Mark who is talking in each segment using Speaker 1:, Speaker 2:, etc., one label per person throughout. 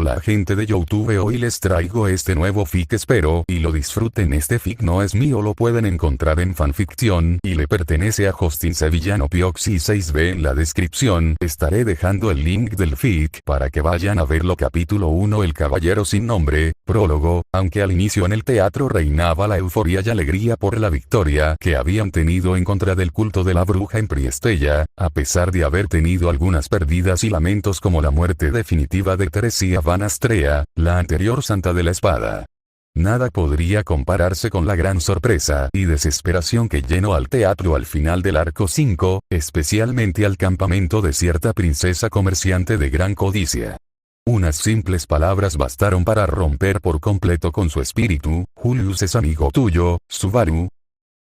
Speaker 1: Hola gente de YouTube, hoy les traigo este nuevo fic, espero y lo disfruten. Este fic no es mío, lo pueden encontrar en fanficción y le pertenece a Justin Sevillano Pioxi 6B. En la descripción estaré dejando el link del fic para que vayan a verlo. Capítulo 1: El caballero sin nombre. Prólogo. Aunque al inicio en el teatro reinaba la euforia y alegría por la victoria que habían tenido en contra del culto de la bruja en Priestella, a pesar de haber tenido algunas pérdidas y lamentos como la muerte definitiva de Teresia Van Astrea, la anterior santa de la espada, nada podría compararse con la gran sorpresa y desesperación que llenó al teatro al final del arco 5, especialmente al campamento de cierta princesa comerciante de gran codicia. Unas simples palabras bastaron para romper por completo con su espíritu: Julius es amigo tuyo, Subaru.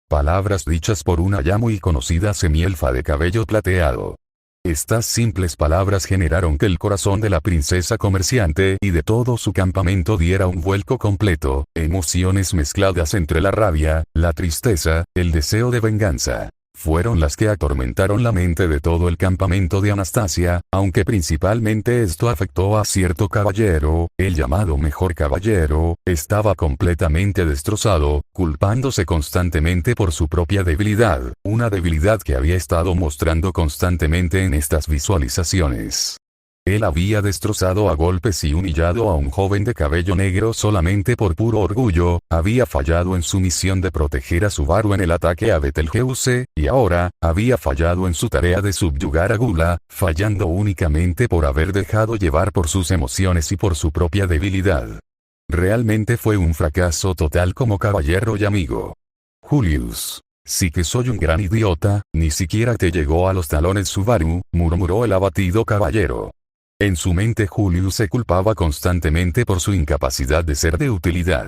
Speaker 1: Palabras dichas por una ya muy conocida semielfa de cabello plateado. Estas simples palabras generaron que el corazón de la princesa comerciante y de todo su campamento diera un vuelco completo, emociones mezcladas entre la rabia, la tristeza, el deseo de venganza. Fueron las que atormentaron la mente de todo el campamento de Anastasia, aunque principalmente esto afectó a cierto caballero, el llamado mejor caballero. Estaba completamente destrozado, culpándose constantemente por su propia debilidad, una debilidad que había estado mostrando constantemente en estas visualizaciones. Él había destrozado a golpes y humillado a un joven de cabello negro solamente por puro orgullo, había fallado en su misión de proteger a Subaru en el ataque a Betelgeuse, y ahora, había fallado en su tarea de subyugar a Gula, fallando únicamente por haber dejado llevar por sus emociones y por su propia debilidad. Realmente fue un fracaso total como caballero y amigo. Julius. Sí que soy un gran idiota, ni siquiera te llegó a los talones Subaru, murmuró el abatido caballero. En su mente Julius se culpaba constantemente por su incapacidad de ser de utilidad.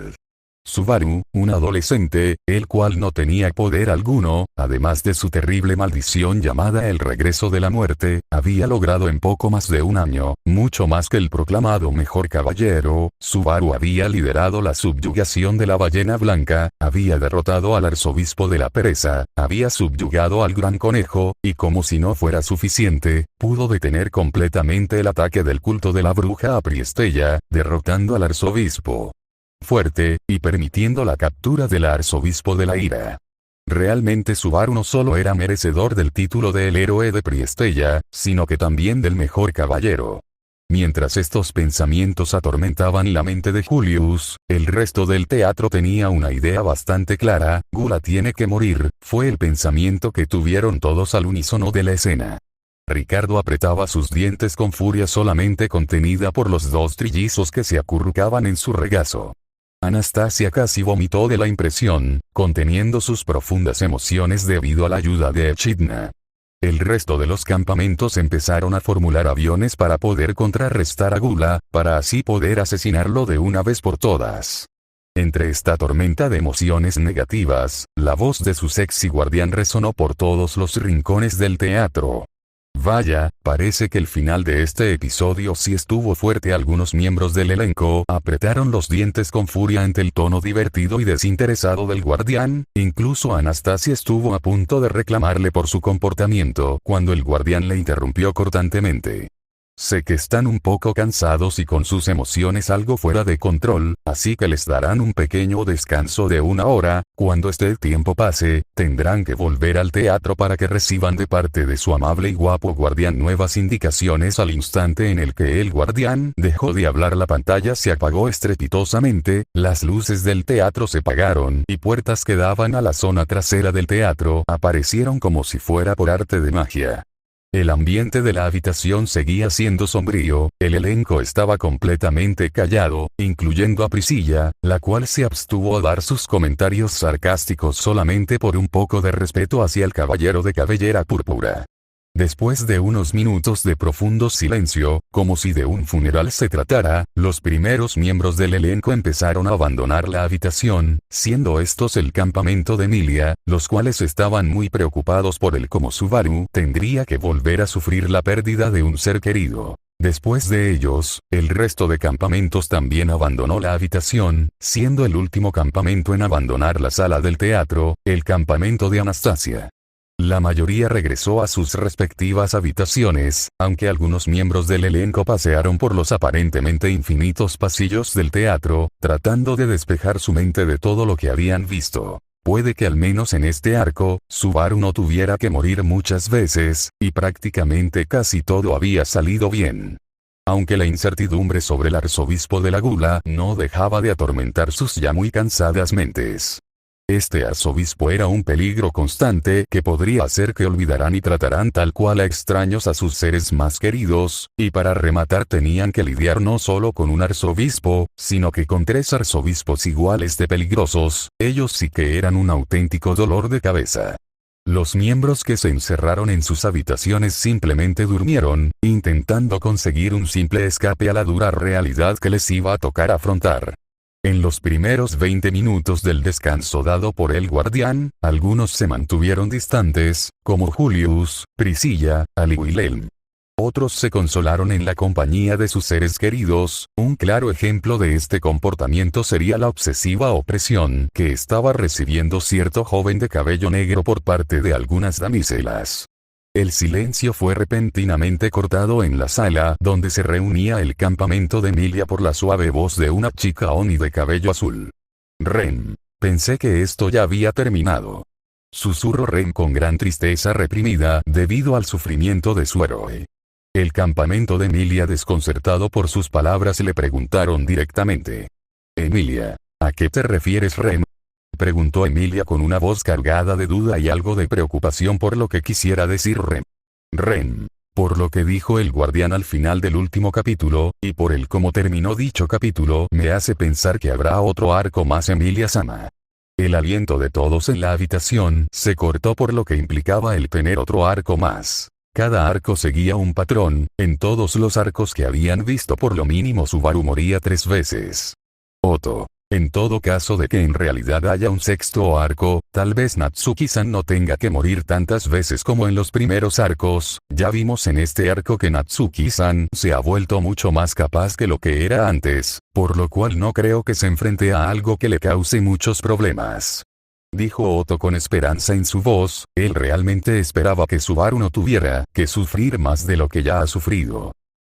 Speaker 1: Subaru, un adolescente, el cual no tenía poder alguno, además de su terrible maldición llamada el regreso de la muerte, había logrado en poco más de un año, mucho más que el proclamado mejor caballero. Subaru había liderado la subyugación de la ballena blanca, había derrotado al arzobispo de la pereza, había subyugado al gran conejo, y como si no fuera suficiente, pudo detener completamente el ataque del culto de la bruja a Priestella, derrotando al arzobispo fuerte, y permitiendo la captura del arzobispo de la ira. Realmente Subaru no solo era merecedor del título de el héroe de Priestella, sino que también del mejor caballero. Mientras estos pensamientos atormentaban la mente de Julius, el resto del teatro tenía una idea bastante clara: Gula tiene que morir, fue el pensamiento que tuvieron todos al unísono de la escena. Ricardo apretaba sus dientes con furia solamente contenida por los dos trillizos que se acurrucaban en su regazo. Anastasia casi vomitó de la impresión, conteniendo sus profundas emociones debido a la ayuda de Echidna. El resto de los campamentos empezaron a formular aviones para poder contrarrestar a Gula, para así poder asesinarlo de una vez por todas. Entre esta tormenta de emociones negativas, la voz de su sexy guardián resonó por todos los rincones del teatro. Vaya, parece que el final de este episodio sí estuvo fuerte. Algunos miembros del elenco apretaron los dientes con furia ante el tono divertido y desinteresado del guardián, incluso Anastasia estuvo a punto de reclamarle por su comportamiento cuando el guardián le interrumpió cortantemente. Sé que están un poco cansados y con sus emociones algo fuera de control, así que les darán un pequeño descanso de 1 hora, cuando este tiempo pase, tendrán que volver al teatro para que reciban de parte de su amable y guapo guardián nuevas indicaciones. Al instante en el que el guardián dejó de hablar, la pantalla se apagó estrepitosamente, las luces del teatro se apagaron y puertas que daban a la zona trasera del teatro aparecieron como si fuera por arte de magia. El ambiente de la habitación seguía siendo sombrío, el elenco estaba completamente callado, incluyendo a Priscilla, la cual se abstuvo a dar sus comentarios sarcásticos solamente por un poco de respeto hacia el caballero de cabellera púrpura. Después de unos minutos de profundo silencio, como si de un funeral se tratara, los primeros miembros del elenco empezaron a abandonar la habitación, siendo estos el campamento de Emilia, los cuales estaban muy preocupados por el cómo Subaru tendría que volver a sufrir la pérdida de un ser querido. Después de ellos, el resto de campamentos también abandonó la habitación, siendo el último campamento en abandonar la sala del teatro, el campamento de Anastasia. La mayoría regresó a sus respectivas habitaciones, aunque algunos miembros del elenco pasearon por los aparentemente infinitos pasillos del teatro, tratando de despejar su mente de todo lo que habían visto. Puede que al menos en este arco, Subaru no tuviera que morir muchas veces, y prácticamente casi todo había salido bien. Aunque la incertidumbre sobre el arzobispo de la Gula no dejaba de atormentar sus ya muy cansadas mentes. Este arzobispo era un peligro constante que podría hacer que olvidaran y tratarán tal cual a extraños a sus seres más queridos, y para rematar tenían que lidiar no solo con un arzobispo, sino que con 3 arzobispos iguales de peligrosos. Ellos sí que eran un auténtico dolor de cabeza. Los miembros que se encerraron en sus habitaciones simplemente durmieron, intentando conseguir un simple escape a la dura realidad que les iba a tocar afrontar. En los primeros 20 minutos del descanso dado por el guardián, algunos se mantuvieron distantes, como Julius, Priscilla, Ali y Wilhelm. Otros se consolaron en la compañía de sus seres queridos. Un claro ejemplo de este comportamiento sería la obsesiva opresión que estaba recibiendo cierto joven de cabello negro por parte de algunas damiselas. El silencio fue repentinamente cortado en la sala donde se reunía el campamento de Emilia por la suave voz de una chica Oni de cabello azul. Ren. Pensé que esto ya había terminado. Susurró Ren con gran tristeza reprimida debido al sufrimiento de su héroe. El campamento de Emilia, desconcertado por sus palabras, le preguntaron directamente. Emilia, ¿a qué te refieres, Ren? Preguntó Emilia con una voz cargada de duda y algo de preocupación por lo que quisiera decir Ren. Ren. Por lo que dijo el guardián al final del último capítulo, y por el cómo terminó dicho capítulo, me hace pensar que habrá otro arco más, Emilia-sama. El aliento de todos en la habitación se cortó por lo que implicaba el tener otro arco más. Cada arco seguía un patrón. En todos los arcos que habían visto, por lo mínimo Subaru moría 3 veces. Otto. En todo caso de que en realidad haya un 6º arco, tal vez Natsuki-san no tenga que morir tantas veces como en los primeros arcos. Ya vimos en este arco que Natsuki-san se ha vuelto mucho más capaz que lo que era antes, por lo cual no creo que se enfrente a algo que le cause muchos problemas. Dijo Otto con esperanza en su voz. Él realmente esperaba que Subaru no tuviera que sufrir más de lo que ya ha sufrido.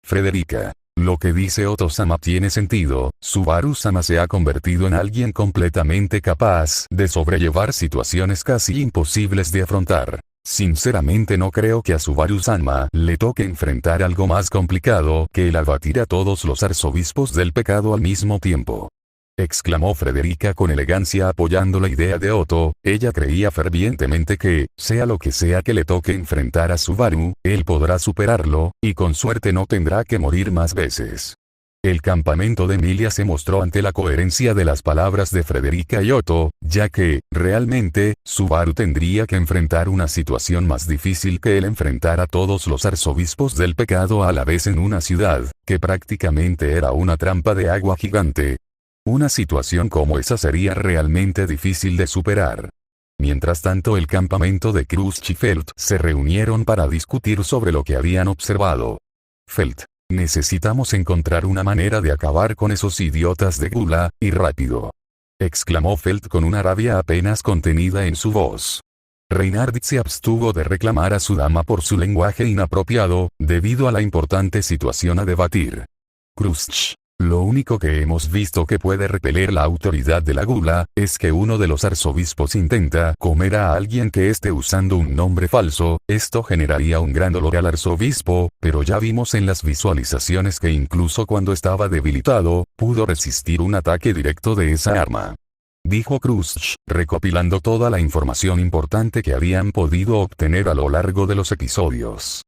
Speaker 1: Frederica. Lo que dice Otto-sama tiene sentido. Subaru-sama se ha convertido en alguien completamente capaz de sobrellevar situaciones casi imposibles de afrontar. Sinceramente no creo que a Subaru-sama le toque enfrentar algo más complicado que el abatir a todos los arzobispos del pecado al mismo tiempo. Exclamó Frederica con elegancia apoyando la idea de Otto. Ella creía fervientemente que, sea lo que sea que le toque enfrentar a Subaru, él podrá superarlo, y con suerte no tendrá que morir más veces. El campamento de Emilia se mostró ante la coherencia de las palabras de Frederica y Otto, ya que, realmente, Subaru tendría que enfrentar una situación más difícil que el enfrentar a todos los arzobispos del pecado a la vez en una ciudad, que prácticamente era una trampa de agua gigante. Una situación como esa sería realmente difícil de superar. Mientras tanto, el campamento de Cruz y Felt se reunieron para discutir sobre lo que habían observado. Felt. Necesitamos encontrar una manera de acabar con esos idiotas de Gula, y rápido. Exclamó Felt con una rabia apenas contenida en su voz. Reinhardt se abstuvo de reclamar a su dama por su lenguaje inapropiado, debido a la importante situación a debatir. Cruz. Lo único que hemos visto que puede repeler la autoridad de la Gula, es que uno de los arzobispos intenta comer a alguien que esté usando un nombre falso. Esto generaría un gran dolor al arzobispo, pero ya vimos en las visualizaciones que incluso cuando estaba debilitado, pudo resistir un ataque directo de esa arma. Dijo Cruz, recopilando toda la información importante que habían podido obtener a lo largo de los episodios.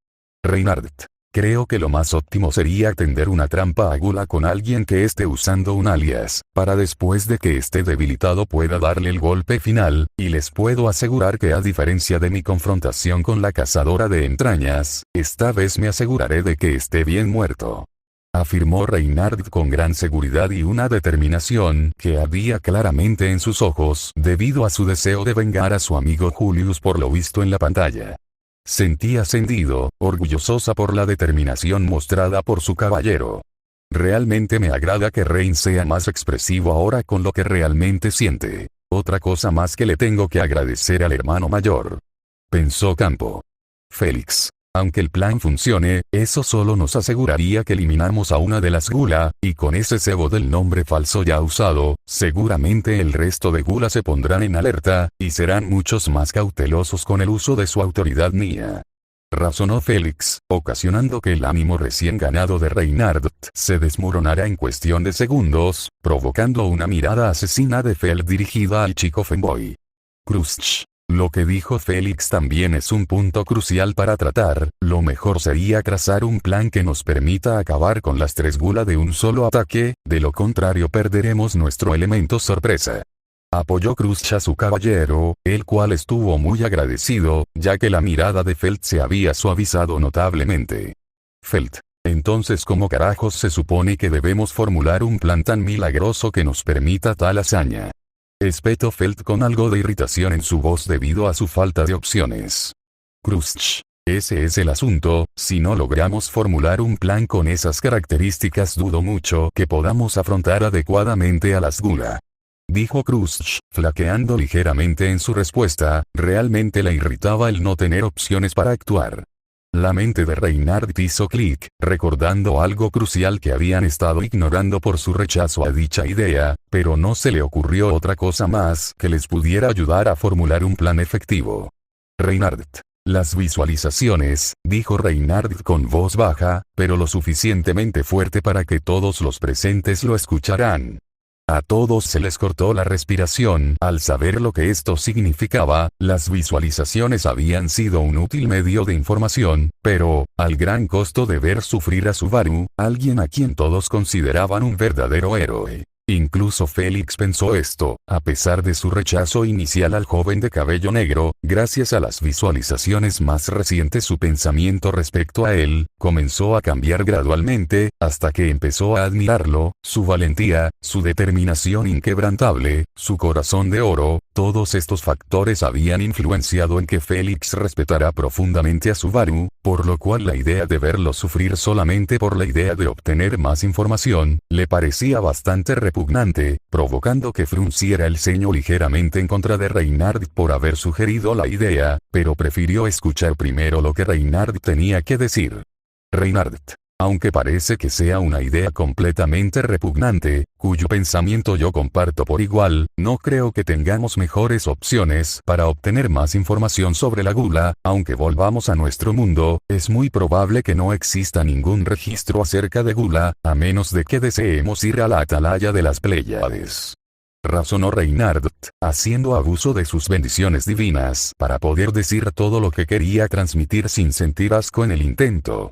Speaker 1: Reinhardt. Creo que lo más óptimo sería tender una trampa a Gula con alguien que esté usando un alias, para después de que esté debilitado pueda darle el golpe final, y les puedo asegurar que a diferencia de mi confrontación con la cazadora de entrañas, esta vez me aseguraré de que esté bien muerto. Afirmó Reinhardt con gran seguridad y una determinación que ardía claramente en sus ojos debido a su deseo de vengar a su amigo Julius por lo visto en la pantalla. Sentía sentido, orgullosa por la determinación mostrada por su caballero. Realmente me agrada que Rein sea más expresivo ahora con lo que realmente siente. Otra cosa más que le tengo que agradecer al hermano mayor. pensó Campo. Félix. Aunque el plan funcione, eso solo nos aseguraría que eliminamos a una de las Gula, y con ese cebo del nombre falso ya usado, seguramente el resto de Gula se pondrán en alerta, y serán muchos más cautelosos con el uso de su autoridad Nia. Razonó Félix, ocasionando que el ánimo recién ganado de Reinhardt se desmoronara en cuestión de segundos, provocando una mirada asesina de Feld dirigida al chico Femboy. Cruzch. Lo que dijo Félix también es un punto crucial para tratar, lo mejor sería trazar un plan que nos permita acabar con las 3 Gula de un solo ataque, de lo contrario perderemos nuestro elemento sorpresa. Apoyó Cruzch a su caballero, el cual estuvo muy agradecido, ya que la mirada de Feld se había suavizado notablemente. Feld. Entonces ¿cómo carajos se supone que debemos formular un plan tan milagroso que nos permita tal hazaña? Espetó Feld con algo de irritación en su voz debido a su falta de opciones. Cruzch. Ese es el asunto, si no logramos formular un plan con esas características dudo mucho que podamos afrontar adecuadamente a las Gula. Dijo Cruzch, flaqueando ligeramente en su respuesta, realmente le irritaba el no tener opciones para actuar. La mente de Reinhardt hizo clic, recordando algo crucial que habían estado ignorando por su rechazo a dicha idea, pero no se le ocurrió otra cosa más que les pudiera ayudar a formular un plan efectivo. Reinhardt. Las visualizaciones, dijo Reinhardt con voz baja, pero lo suficientemente fuerte para que todos los presentes lo escucharan. A todos se les cortó la respiración al saber lo que esto significaba. Las visualizaciones habían sido un útil medio de información, pero, al gran costo de ver sufrir a Subaru, alguien a quien todos consideraban un verdadero héroe. Incluso Félix pensó esto, a pesar de su rechazo inicial al joven de cabello negro, gracias a las visualizaciones más recientes su pensamiento respecto a él, comenzó a cambiar gradualmente, hasta que empezó a admirarlo, su valentía, su determinación inquebrantable, su corazón de oro, todos estos factores habían influenciado en que Félix respetara profundamente a Subaru, por lo cual la idea de verlo sufrir solamente por la idea de obtener más información, le parecía bastante repugnante, provocando que frunciera el ceño ligeramente en contra de Reinhardt por haber sugerido la idea, pero prefirió escuchar primero lo que Reinhardt tenía que decir. Reinhardt. Aunque parece que sea una idea completamente repugnante, cuyo pensamiento yo comparto por igual, no creo que tengamos mejores opciones para obtener más información sobre la Gula, aunque volvamos a nuestro mundo, es muy probable que no exista ningún registro acerca de Gula, a menos de que deseemos ir a la atalaya de las Pléyades. Razonó Reinhardt, haciendo abuso de sus bendiciones divinas para poder decir todo lo que quería transmitir sin sentir asco en el intento.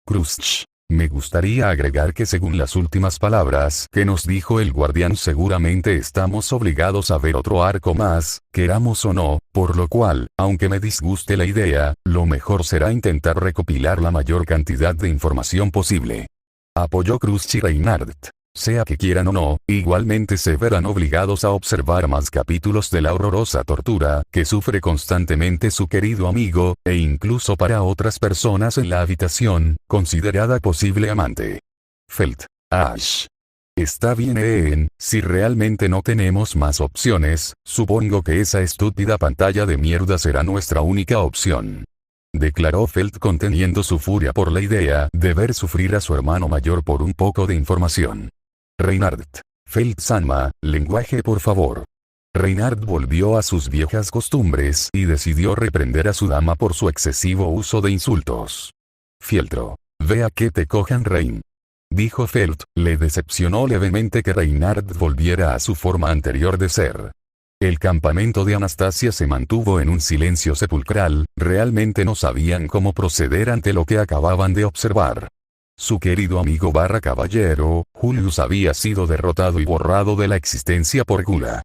Speaker 1: Cruzch. Me gustaría agregar que según las últimas palabras que nos dijo el guardián seguramente estamos obligados a ver otro arco más, queramos o no, por lo cual, aunque me disguste la idea, lo mejor será intentar recopilar la mayor cantidad de información posible. Apoyó Cruzch y Reinhardt. Sea que quieran o no, igualmente se verán obligados a observar más capítulos de la horrorosa tortura que sufre constantemente su querido amigo, e incluso para otras personas en la habitación, considerada posible amante. Feld. Ash. Está bien, si realmente no tenemos más opciones, supongo que esa estúpida pantalla de mierda será nuestra única opción. Declaró Feld conteniendo su furia por la idea de ver sufrir a su hermano mayor por un poco de información. Reinhardt. Feld-sama, lenguaje por favor. Reinhardt volvió a sus viejas costumbres y decidió reprender a su dama por su excesivo uso de insultos. Fieltro. Ve a que te cojan Rein. Dijo Feld, le decepcionó levemente que Reinhardt volviera a su forma anterior de ser. El campamento de Anastasia se mantuvo en un silencio sepulcral, realmente no sabían cómo proceder ante lo que acababan de observar. Su querido amigo barra caballero, Julius había sido derrotado y borrado de la existencia por Gula.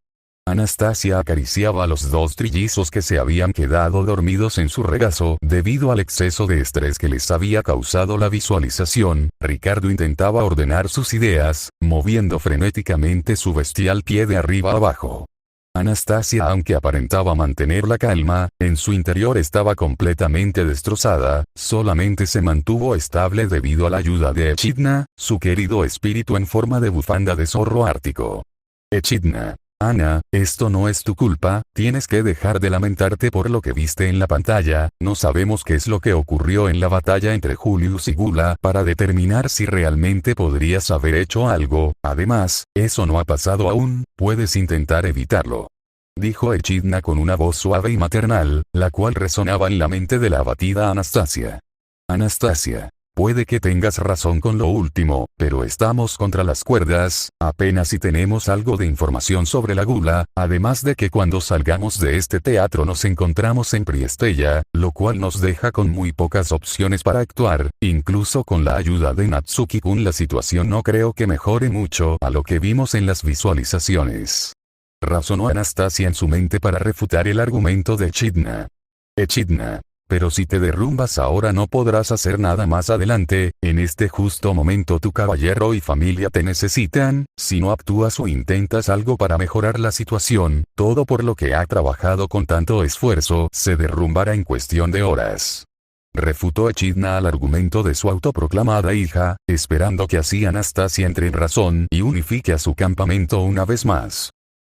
Speaker 1: Anastasia acariciaba a los 2 trillizos que se habían quedado dormidos en su regazo debido al exceso de estrés que les había causado la visualización. Ricardo intentaba ordenar sus ideas, moviendo frenéticamente su bestial pie de arriba a abajo. Anastasia, aunque aparentaba mantener la calma, en su interior estaba completamente destrozada, solamente se mantuvo estable debido a la ayuda de Echidna, su querido espíritu en forma de bufanda de zorro ártico. Echidna. Ana, esto no es tu culpa, tienes que dejar de lamentarte por lo que viste en la pantalla, no sabemos qué es lo que ocurrió en la batalla entre Julius y Gula para determinar si realmente podrías haber hecho algo, además, eso no ha pasado aún, puedes intentar evitarlo. Dijo Echidna con una voz suave y maternal, la cual resonaba en la mente de la abatida Anastasia. Anastasia. Puede que tengas razón con lo último, pero estamos contra las cuerdas, apenas si tenemos algo de información sobre la Gula, además de que cuando salgamos de este teatro nos encontramos en Priestella, lo cual nos deja con muy pocas opciones para actuar, incluso con la ayuda de Natsuki-kun la situación no creo que mejore mucho a lo que vimos en las visualizaciones. Razonó Anastasia en su mente para refutar el argumento de Echidna. Echidna. Pero si te derrumbas ahora no podrás hacer nada más adelante, en este justo momento tu caballero y familia te necesitan, si no actúas o intentas algo para mejorar la situación, todo por lo que ha trabajado con tanto esfuerzo se derrumbará en cuestión de horas. Refutó Echidna al argumento de su autoproclamada hija, esperando que así Anastasia entre en razón y unifique a su campamento una vez más.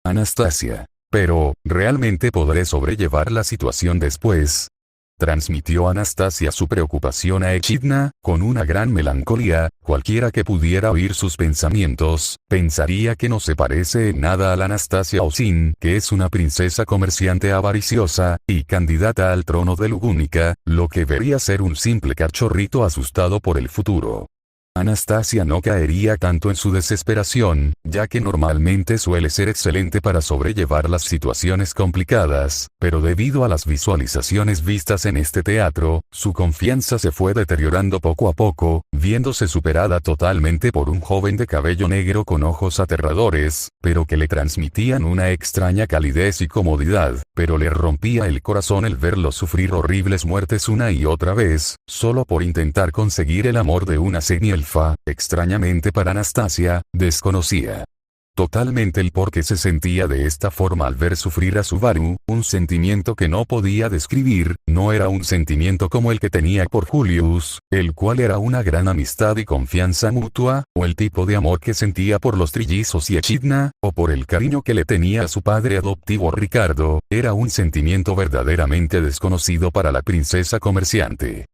Speaker 1: Anastasia. Pero, ¿realmente podré sobrellevar la situación después? Transmitió Anastasia su preocupación a Echidna, con una gran melancolía, cualquiera que pudiera oír sus pensamientos, pensaría que no se parece en nada a la Anastasia Osin, que es una princesa comerciante avariciosa, y candidata al trono de Lugúnica, lo que vería ser un simple cachorrito asustado por el futuro. Anastasia no caería tanto en su desesperación, ya que normalmente suele ser excelente para sobrellevar las situaciones complicadas, pero debido a las visualizaciones vistas en este teatro, su confianza se fue deteriorando poco a poco, viéndose superada totalmente por un joven de cabello negro con ojos aterradores, pero que le transmitían una extraña calidez y comodidad, pero le rompía el corazón el verlo sufrir horribles muertes una y otra vez, solo por intentar conseguir el amor de una semielfa. Extrañamente para Anastasia, desconocía totalmente el por qué se sentía de esta forma al ver sufrir a Subaru, un sentimiento que no podía describir, no era un sentimiento como el que tenía por Julius, el cual era una gran amistad y confianza mutua, o el tipo de amor que sentía por los trillizos y Echidna, o por el cariño que le tenía a su padre adoptivo Ricardo, era un sentimiento verdaderamente desconocido para la princesa comerciante.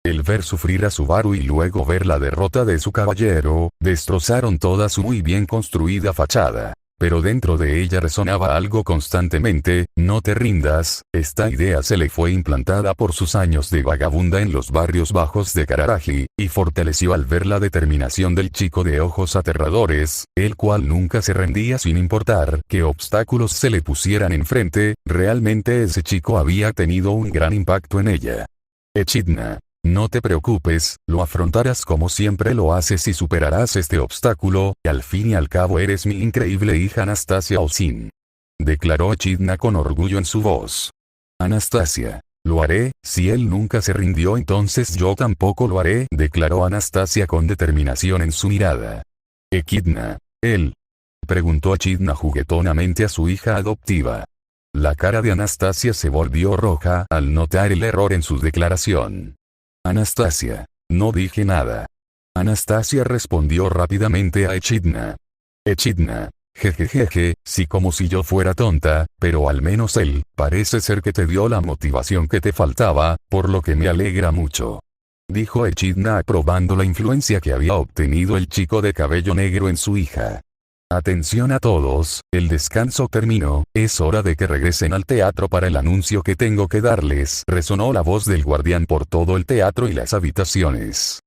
Speaker 1: El ver sufrir a Subaru y luego ver la derrota de su caballero, destrozaron toda su muy bien construida fachada. Pero dentro de ella resonaba algo constantemente, no te rindas, esta idea se le fue implantada por sus años de vagabunda en los barrios bajos de Kararagi, y fortaleció al ver la determinación del chico de ojos aterradores, el cual nunca se rendía sin importar qué obstáculos se le pusieran enfrente, realmente ese chico había tenido un gran impacto en ella. Echidna. No te preocupes, lo afrontarás como siempre lo haces y superarás este obstáculo, y al fin y al cabo eres mi increíble hija Anastasia Osin. Declaró Echidna con orgullo en su voz. Anastasia. Lo haré, si él nunca se rindió entonces yo tampoco lo haré, declaró Anastasia con determinación en su mirada. Echidna. ¿Él? Preguntó Echidna juguetonamente a su hija adoptiva. La cara de Anastasia se volvió roja al notar el error en su declaración. Anastasia. No dije nada. Anastasia respondió rápidamente a Echidna. Echidna. Jejejeje, sí como si yo fuera tonta, pero al menos él, parece ser que te dio la motivación que te faltaba, por lo que me alegra mucho. Dijo Echidna aprobando la influencia que había obtenido el chico de cabello negro en su hija. Atención a todos, el descanso terminó, es hora de que regresen al teatro para el anuncio que tengo que darles. Resonó la voz del guardián por todo el teatro y las habitaciones.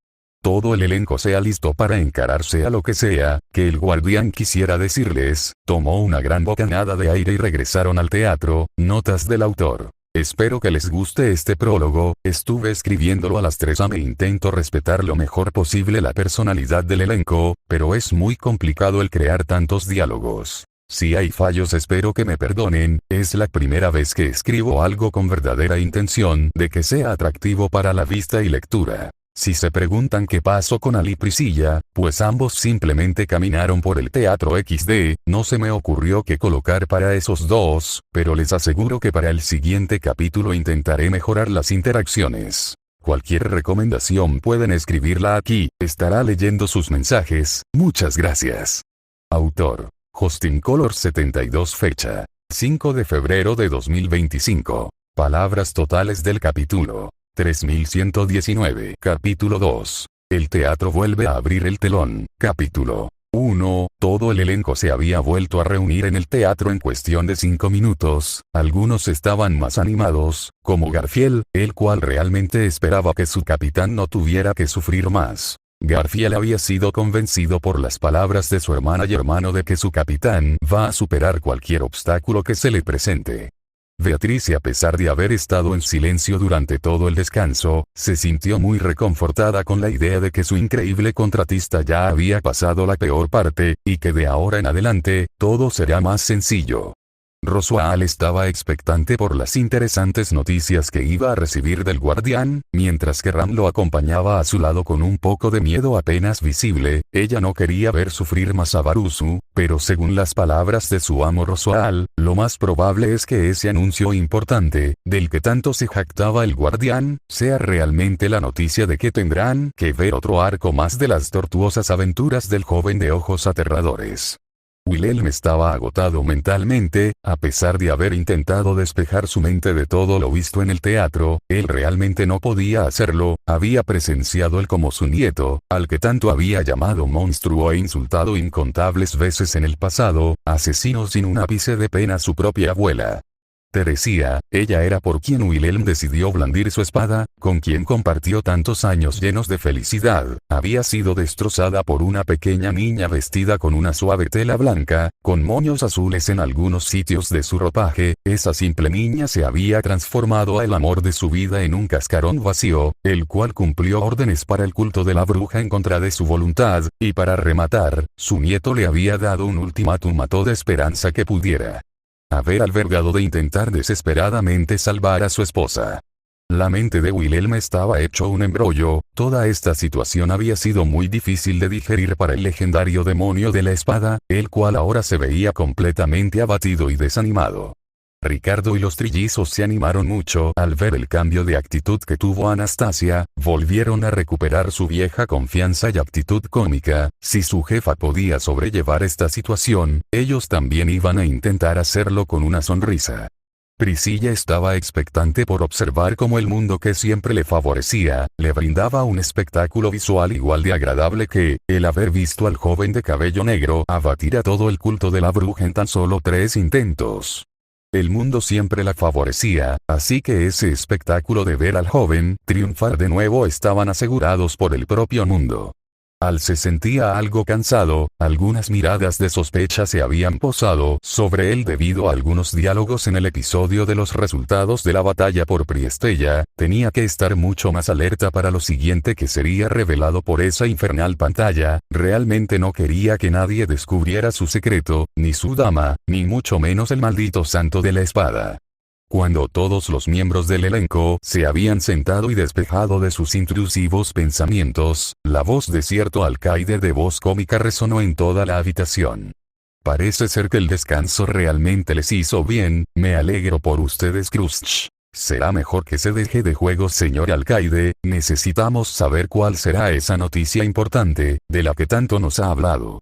Speaker 1: Todo el elenco se alistó para encararse a lo que sea, que el guardián quisiera decirles, tomó una gran bocanada de aire y regresaron al teatro. Notas del autor. Espero que les guste este prólogo, estuve escribiéndolo a las 3 am e intento respetar lo mejor posible la personalidad del elenco, pero es muy complicado el crear tantos diálogos. Si hay fallos espero que me perdonen, es la primera vez que escribo algo con verdadera intención de que sea atractivo para la vista y lectura. Si se preguntan qué pasó con Ali y Priscilla, pues ambos simplemente caminaron por el teatro XD, no se me ocurrió qué colocar para esos dos, pero les aseguro que para el siguiente capítulo intentaré mejorar las interacciones. Cualquier recomendación pueden escribirla aquí, estará leyendo sus mensajes, muchas gracias. Autor. Justin Color 72 fecha. 5 de febrero de 2025. Palabras totales del capítulo. 3119. Capítulo 2. El teatro vuelve a abrir el telón. Capítulo 1. Todo el elenco se había vuelto a reunir en el teatro en cuestión de 5 minutos. Algunos estaban más animados, como Garfield, el cual realmente esperaba que su capitán no tuviera que sufrir más. Garfield había sido convencido por las palabras de su hermana y hermano de que su capitán va a superar cualquier obstáculo que se le presente. Beatrice, a pesar de haber estado en silencio durante todo el descanso, se sintió muy reconfortada con la idea de que su increíble contratista ya había pasado la peor parte, y que de ahora en adelante, todo será más sencillo. Roswaal estaba expectante por las interesantes noticias que iba a recibir del guardián, mientras que Ram lo acompañaba a su lado con un poco de miedo apenas visible. Ella no quería ver sufrir más a Baruzu, pero según las palabras de su amo Roswaal, lo más probable es que ese anuncio importante, del que tanto se jactaba el guardián, sea realmente la noticia de que tendrán que ver otro arco más de las tortuosas aventuras del joven de ojos aterradores. Wilhelm estaba agotado mentalmente, a pesar de haber intentado despejar su mente de todo lo visto en el teatro, él realmente no podía hacerlo. Había presenciado él como su nieto, al que tanto había llamado monstruo e insultado incontables veces en el pasado, asesino sin un ápice de pena a su propia abuela. Teresia, ella era por quien Wilhelm decidió blandir su espada, con quien compartió tantos años llenos de felicidad, había sido destrozada por una pequeña niña vestida con una suave tela blanca, con moños azules en algunos sitios de su ropaje. Esa simple niña se había transformado al amor de su vida en un cascarón vacío, el cual cumplió órdenes para el culto de la bruja en contra de su voluntad, y para rematar, su nieto le había dado un ultimátum a toda esperanza que pudiera haber albergado de intentar desesperadamente salvar a su esposa. La mente de Wilhelm estaba hecho un embrollo. Toda esta situación había sido muy difícil de digerir para el legendario demonio de la espada, el cual ahora se veía completamente abatido y desanimado. Ricardo y los trillizos se animaron mucho al ver el cambio de actitud que tuvo Anastasia, volvieron a recuperar su vieja confianza y actitud cómica. Si su jefa podía sobrellevar esta situación, ellos también iban a intentar hacerlo con una sonrisa. Priscilla estaba expectante por observar cómo el mundo que siempre le favorecía, le brindaba un espectáculo visual igual de agradable que el haber visto al joven de cabello negro abatir a todo el culto de la bruja en tan solo 3 intentos. El mundo siempre la favorecía, así que ese espectáculo de ver al joven triunfar de nuevo estaban asegurados por el propio mundo. Al se sentía algo cansado, algunas miradas de sospecha se habían posado sobre él debido a algunos diálogos en el episodio de los resultados de la batalla por Priestella. Tenía que estar mucho más alerta para lo siguiente que sería revelado por esa infernal pantalla. Realmente no quería que nadie descubriera su secreto, ni su dama, ni mucho menos el maldito santo de la espada. Cuando todos los miembros del elenco se habían sentado y despejado de sus intrusivos pensamientos, la voz de cierto alcaide de voz cómica resonó en toda la habitación. Parece ser que el descanso realmente les hizo bien. Me alegro por ustedes, Crunch. Será mejor que se deje de juegos, señor alcaide. Necesitamos saber cuál será esa noticia importante, de la que tanto nos ha hablado.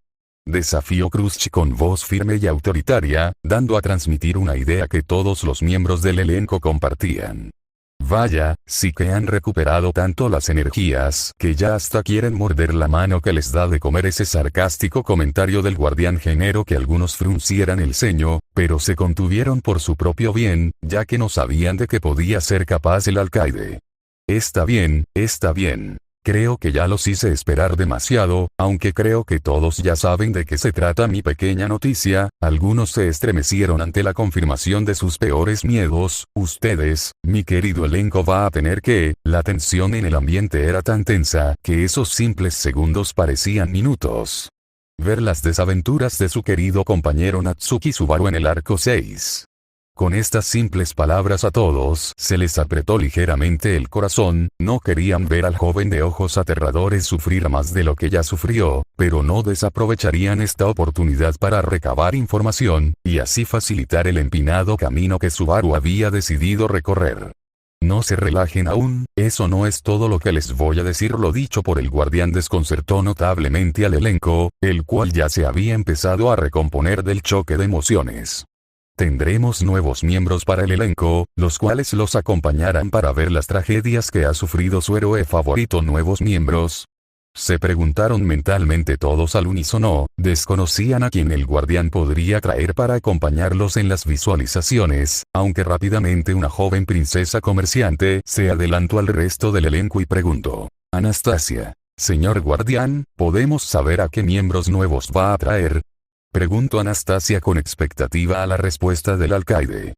Speaker 1: Desafió Crunch con voz firme y autoritaria, dando a transmitir una idea que todos los miembros del elenco compartían. Vaya, sí que han recuperado tanto las energías que ya hasta quieren morder la mano que les da de comer. Ese sarcástico comentario del guardián generó que algunos fruncieran el ceño, pero se contuvieron por su propio bien, ya que no sabían de qué podía ser capaz el alcaide. Está bien, está bien. Creo que ya los hice esperar demasiado, aunque creo que todos ya saben de qué se trata mi pequeña noticia. Algunos se estremecieron ante la confirmación de sus peores miedos. Ustedes, mi querido elenco, va a tener que... La tensión en el ambiente era tan tensa que esos simples segundos parecían minutos. Ver las desaventuras de su querido compañero Natsuki Subaru en el arco 6. Con estas simples palabras a todos se les apretó ligeramente el corazón. No querían ver al joven de ojos aterradores sufrir más de lo que ya sufrió, pero no desaprovecharían esta oportunidad para recabar información, y así facilitar el empinado camino que Subaru había decidido recorrer. No se relajen aún, eso no es todo lo que les voy a decir. Lo dicho por el guardián desconcertó notablemente al elenco, el cual ya se había empezado a recomponer del choque de emociones. Tendremos nuevos miembros para el elenco, los cuales los acompañarán para ver las tragedias que ha sufrido su héroe favorito. ¿Nuevos miembros? Se preguntaron mentalmente todos al unísono, desconocían a quién el guardián podría traer para acompañarlos en las visualizaciones, aunque rápidamente una joven princesa comerciante se adelantó al resto del elenco y preguntó: Anastasia, señor guardián, ¿podemos saber a qué miembros nuevos va a traer? Preguntó Anastasia con expectativa a la respuesta del alcaide.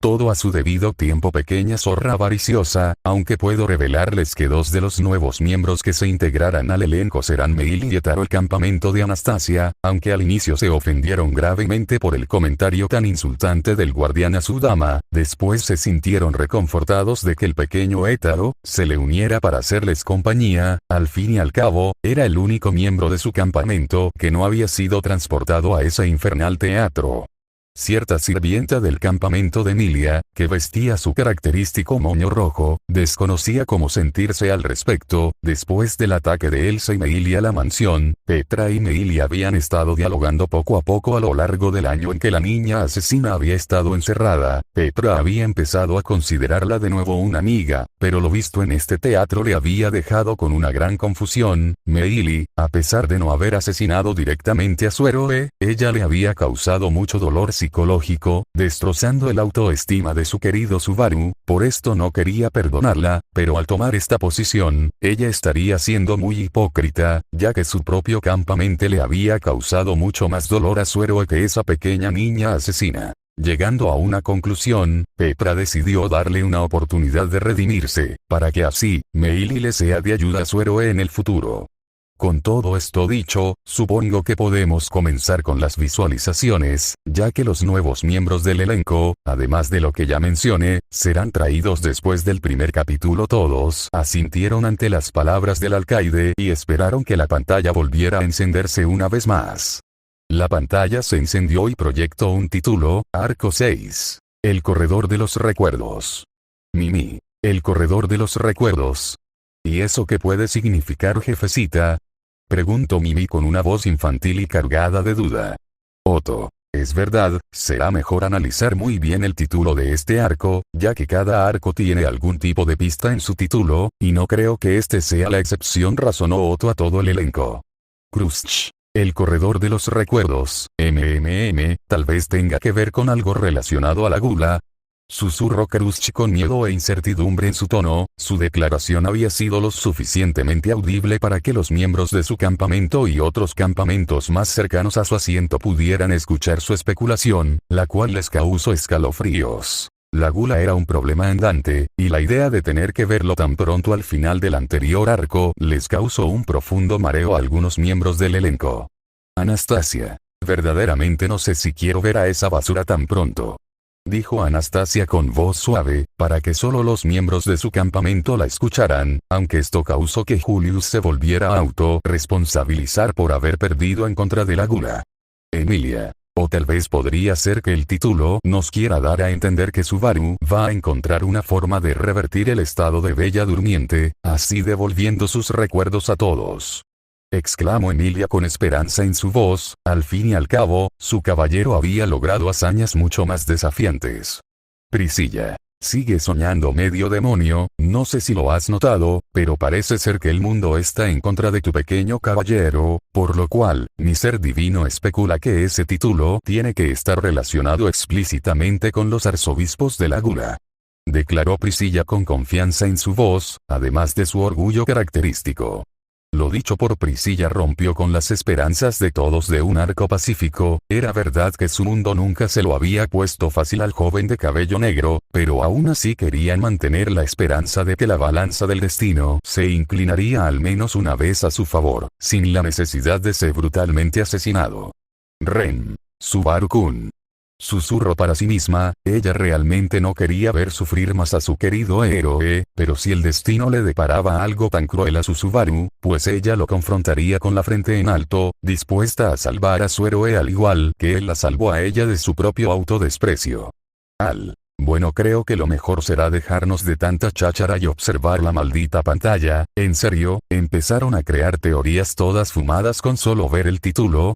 Speaker 1: Todo a su debido tiempo, pequeña zorra avariciosa, aunque puedo revelarles que 2 de los nuevos miembros que se integrarán al elenco serán Meili y Taro. El campamento de Anastasia, aunque al inicio se ofendieron gravemente por el comentario tan insultante del guardián a su dama, después se sintieron reconfortados de que el pequeño Hétaro se le uniera para hacerles compañía. Al fin y al cabo, era el único miembro de su campamento que no había sido transportado a ese infernal teatro. Cierta sirvienta del campamento de Emilia, que vestía su característico moño rojo, desconocía cómo sentirse al respecto. Después del ataque de Elsa y Meili a la mansión, Petra y Meili habían estado dialogando poco a poco a lo largo del año en que la niña asesina había estado encerrada. Petra había empezado a considerarla de nuevo una amiga, pero lo visto en este teatro le había dejado con una gran confusión. Meili, a pesar de no haber asesinado directamente a su héroe, ella le había causado mucho dolor psicológico, destrozando el autoestima de su querido Subaru. Por esto no quería perdonarla, pero al tomar esta posición, ella estaría siendo muy hipócrita, ya que su propio campamento le había causado mucho más dolor a su héroe que esa pequeña niña asesina. Llegando a una conclusión, Petra decidió darle una oportunidad de redimirse, para que así, Meili le sea de ayuda a su héroe en el futuro. Con todo esto dicho, supongo que podemos comenzar con las visualizaciones, ya que los nuevos miembros del elenco, además de lo que ya mencioné, serán traídos después del primer capítulo. Todos asintieron ante las palabras del alcaide y esperaron que la pantalla volviera a encenderse una vez más. La pantalla se encendió y proyectó un título: Arco 6. El corredor de los recuerdos. Mimi. El corredor de los recuerdos. ¿Y eso qué puede significar, jefecita? Preguntó Mimi con una voz infantil y cargada de duda. Otto, es verdad, será mejor analizar muy bien el título de este arco, ya que cada arco tiene algún tipo de pista en su título, y no creo que este sea la excepción, razonó Otto a todo el elenco. Crush. El corredor de los recuerdos, tal vez tenga que ver con algo relacionado a la gula. Susurró Crush con miedo e incertidumbre en su tono. Su declaración había sido lo suficientemente audible para que los miembros de su campamento y otros campamentos más cercanos a su asiento pudieran escuchar su especulación, la cual les causó escalofríos. La gula era un problema andante, y la idea de tener que verlo tan pronto al final del anterior arco les causó un profundo mareo a algunos miembros del elenco. Anastasia, verdaderamente no sé si quiero ver a esa basura tan pronto, dijo Anastasia con voz suave, para que solo los miembros de su campamento la escucharan, aunque esto causó que Julius se volviera a autorresponsabilizar por haber perdido en contra de la gula. Emilia. O tal vez podría ser que el título nos quiera dar a entender que Subaru va a encontrar una forma de revertir el estado de Bella Durmiente, así devolviendo sus recuerdos a todos. Exclamó Emilia con esperanza en su voz. Al fin y al cabo, su caballero había logrado hazañas mucho más desafiantes. Priscilla. Sigue soñando, medio demonio, no sé si lo has notado, pero parece ser que el mundo está en contra de tu pequeño caballero, por lo cual, mi ser divino especula que ese título tiene que estar relacionado explícitamente con los arzobispos de la gula. Declaró Priscilla con confianza en su voz, además de su orgullo característico. Lo dicho por Priscilla rompió con las esperanzas de todos de un arco pacífico. Era verdad que su mundo nunca se lo había puesto fácil al joven de cabello negro, pero aún así querían mantener la esperanza de que la balanza del destino se inclinaría al menos una vez a su favor, sin la necesidad de ser brutalmente asesinado. Ren. Subaru-kun. Susurró para sí misma, ella realmente no quería ver sufrir más a su querido héroe, pero si el destino le deparaba algo tan cruel a su Subaru, pues ella lo confrontaría con la frente en alto, dispuesta a salvar a su héroe al igual que él la salvó a ella de su propio autodesprecio. Al Bueno, creo que lo mejor será dejarnos de tanta cháchara y observar la maldita pantalla. ¿En serio? Empezaron a crear teorías todas fumadas con solo ver el título.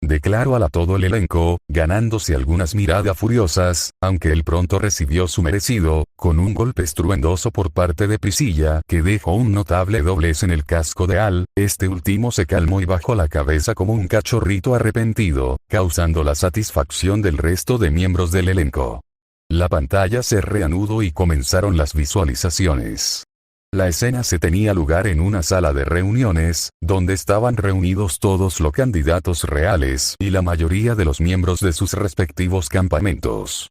Speaker 1: Declaró a todo el elenco, ganándose algunas miradas furiosas, aunque él pronto recibió su merecido, con un golpe estruendoso por parte de Priscilla, que dejó un notable doblez en el casco de Al. Este último se calmó y bajó la cabeza como un cachorrito arrepentido, causando la satisfacción del resto de miembros del elenco. La pantalla se reanudó y comenzaron las visualizaciones. La escena se tenía lugar en una sala de reuniones, donde estaban reunidos todos los candidatos reales y la mayoría de los miembros de sus respectivos campamentos.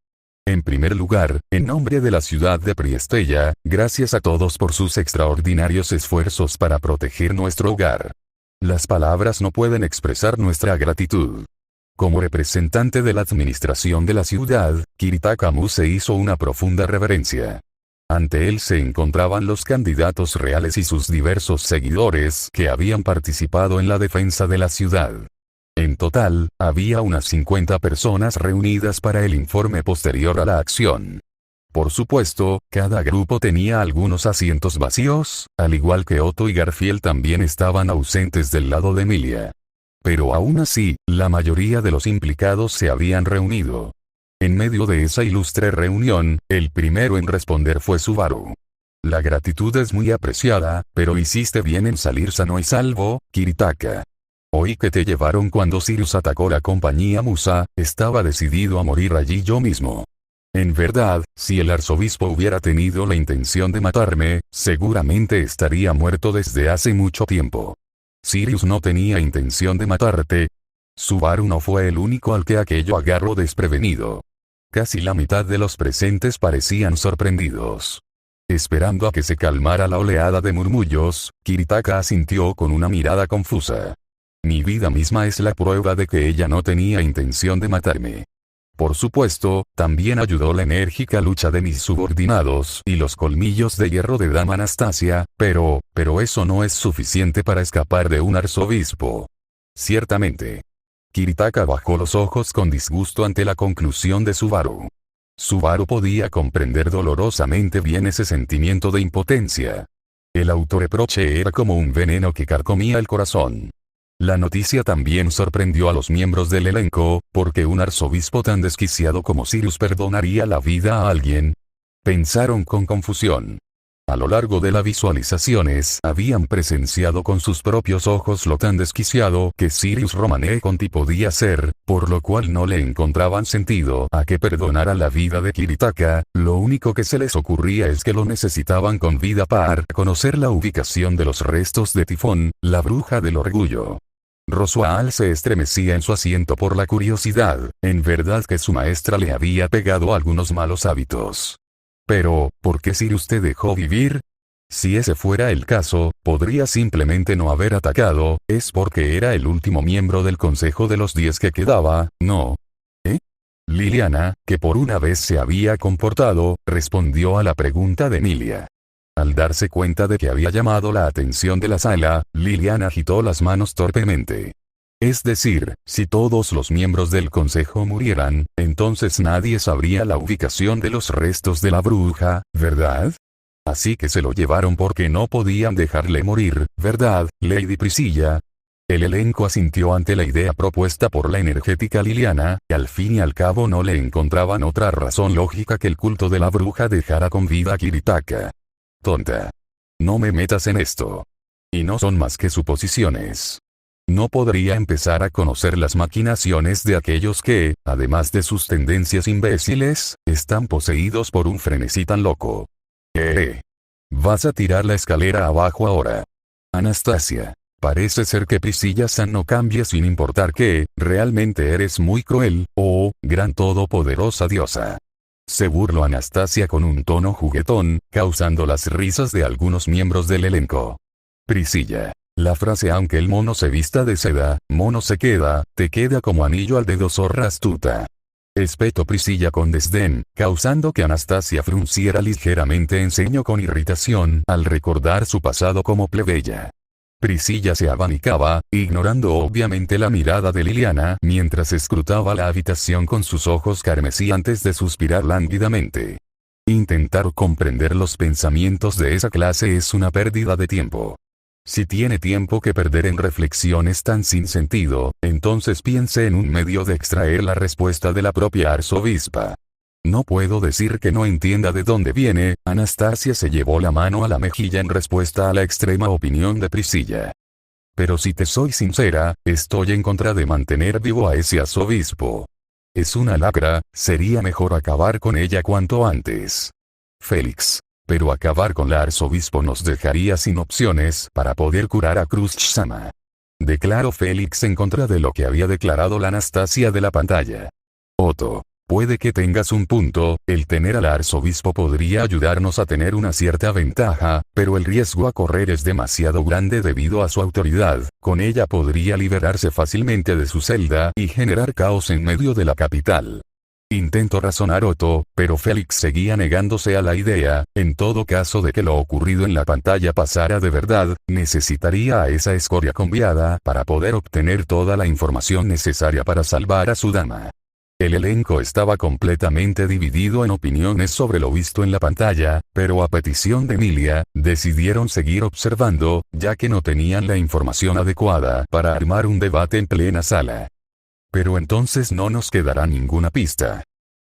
Speaker 1: En primer lugar, en nombre de la ciudad de Priestella, gracias a todos por sus extraordinarios esfuerzos para proteger nuestro hogar. Las palabras no pueden expresar nuestra gratitud. Como representante de la administración de la ciudad, Kiritaka Muse hizo una profunda reverencia. Ante él se encontraban los candidatos reales y sus diversos seguidores que habían participado en la defensa de la ciudad. En total, había unas 50 personas reunidas para el informe posterior a la acción. Por supuesto, cada grupo tenía algunos asientos vacíos, al igual que Otto y Garfield también estaban ausentes del lado de Emilia. Pero aún así, la mayoría de los implicados se habían reunido. En medio de esa ilustre reunión, el primero en responder fue Subaru. La gratitud es muy apreciada, pero hiciste bien en salir sano y salvo, Kiritaka. Oí que te llevaron cuando Sirius atacó la compañía Musa, estaba decidido a morir allí yo mismo. En verdad, si el arzobispo hubiera tenido la intención de matarme, seguramente estaría muerto desde hace mucho tiempo. Sirius no tenía intención de matarte. Subaru no fue el único al que aquello agarró desprevenido. Casi la mitad de los presentes parecían sorprendidos. Esperando a que se calmara la oleada de murmullos, Kiritaka asintió con una mirada confusa. Mi vida misma es la prueba de que ella no tenía intención de matarme. Por supuesto, también ayudó la enérgica lucha de mis subordinados y los colmillos de hierro de Dama Anastasia, pero eso no es suficiente para escapar de un arzobispo. Ciertamente. Kiritaka bajó los ojos con disgusto ante la conclusión de Subaru. Subaru podía comprender dolorosamente bien ese sentimiento de impotencia. El autorreproche era como un veneno que carcomía el corazón. La noticia también sorprendió a los miembros del elenco, porque un arzobispo tan desquiciado como Sirius perdonaría la vida a alguien. Pensaron con confusión. A lo largo de las visualizaciones habían presenciado con sus propios ojos lo tan desquiciado que Sirius Romanenkonti podía ser, por lo cual no le encontraban sentido a que perdonara la vida de Kiritaka. Lo único que se les ocurría es que lo necesitaban con vida para conocer la ubicación de los restos de Tifón, la bruja del orgullo. Roswaal se estremecía en su asiento por la curiosidad, en verdad que su maestra le había pegado algunos malos hábitos. Pero, ¿por qué Sirius te dejó vivir? Si ese fuera el caso, podría simplemente no haber atacado, es porque era el último miembro del Consejo de los 10 que quedaba, ¿no? Liliana, que por una vez se había comportado, respondió a la pregunta de Emilia. Al darse cuenta de que había llamado la atención de la sala, Liliana agitó las manos torpemente. Es decir, si todos los miembros del consejo murieran, entonces nadie sabría la ubicación de los restos de la bruja, ¿verdad? Así que se lo llevaron porque no podían dejarle morir, ¿verdad, Lady Priscilla? El elenco asintió ante la idea propuesta por la energética Liliana, y al fin y al cabo no le encontraban otra razón lógica que el culto de la bruja dejara con vida a Kiritaka. Tonta. No me metas en esto. Y no son más que suposiciones. No podría empezar a conocer las maquinaciones de aquellos que, además de sus tendencias imbéciles, están poseídos por un frenesí tan loco. Vas a tirar la escalera abajo ahora. Anastasia. Parece ser que Priscilla-san no cambia sin importar que, realmente eres muy cruel, oh, gran todopoderosa diosa. Se burló Anastasia con un tono juguetón, causando las risas de algunos miembros del elenco. Priscilla. La frase aunque el mono se vista de seda, mono se queda, te queda como anillo al dedo zorra astuta. Espetó Priscilla con desdén, causando que Anastasia frunciera ligeramente el ceño con irritación al recordar su pasado como plebeya. Priscilla se abanicaba, ignorando obviamente la mirada de Liliana mientras escrutaba la habitación con sus ojos carmesí antes de suspirar lánguidamente. Intentar comprender los pensamientos de esa clase es una pérdida de tiempo. Si tiene tiempo que perder en reflexiones tan sin sentido, entonces piense en un medio de extraer la respuesta de la propia arzobispa. No puedo decir que no entienda de dónde viene. Anastasia se llevó la mano a la mejilla en respuesta a la extrema opinión de Priscilla. Pero si te soy sincera, estoy en contra de mantener vivo a ese arzobispo. Es una lacra, sería mejor acabar con ella cuanto antes. Félix. Pero acabar con la arzobispo nos dejaría sin opciones para poder curar a Krush-sama. Declaró Félix en contra de lo que había declarado la Anastasia de la pantalla. Otto. Puede que tengas un punto, el tener al arzobispo podría ayudarnos a tener una cierta ventaja, pero el riesgo a correr es demasiado grande debido a su autoridad. Con ella podría liberarse fácilmente de su celda y generar caos en medio de la capital. Intentó razonar Otto, pero Félix seguía negándose a la idea. En todo caso de que lo ocurrido en la pantalla pasara de verdad, necesitaría a esa escoria conviada para poder obtener toda la información necesaria para salvar a su dama. El elenco estaba completamente dividido en opiniones sobre lo visto en la pantalla, pero a petición de Emilia, decidieron seguir observando, ya que no tenían la información adecuada para armar un debate en plena sala. Pero entonces no nos quedará ninguna pista.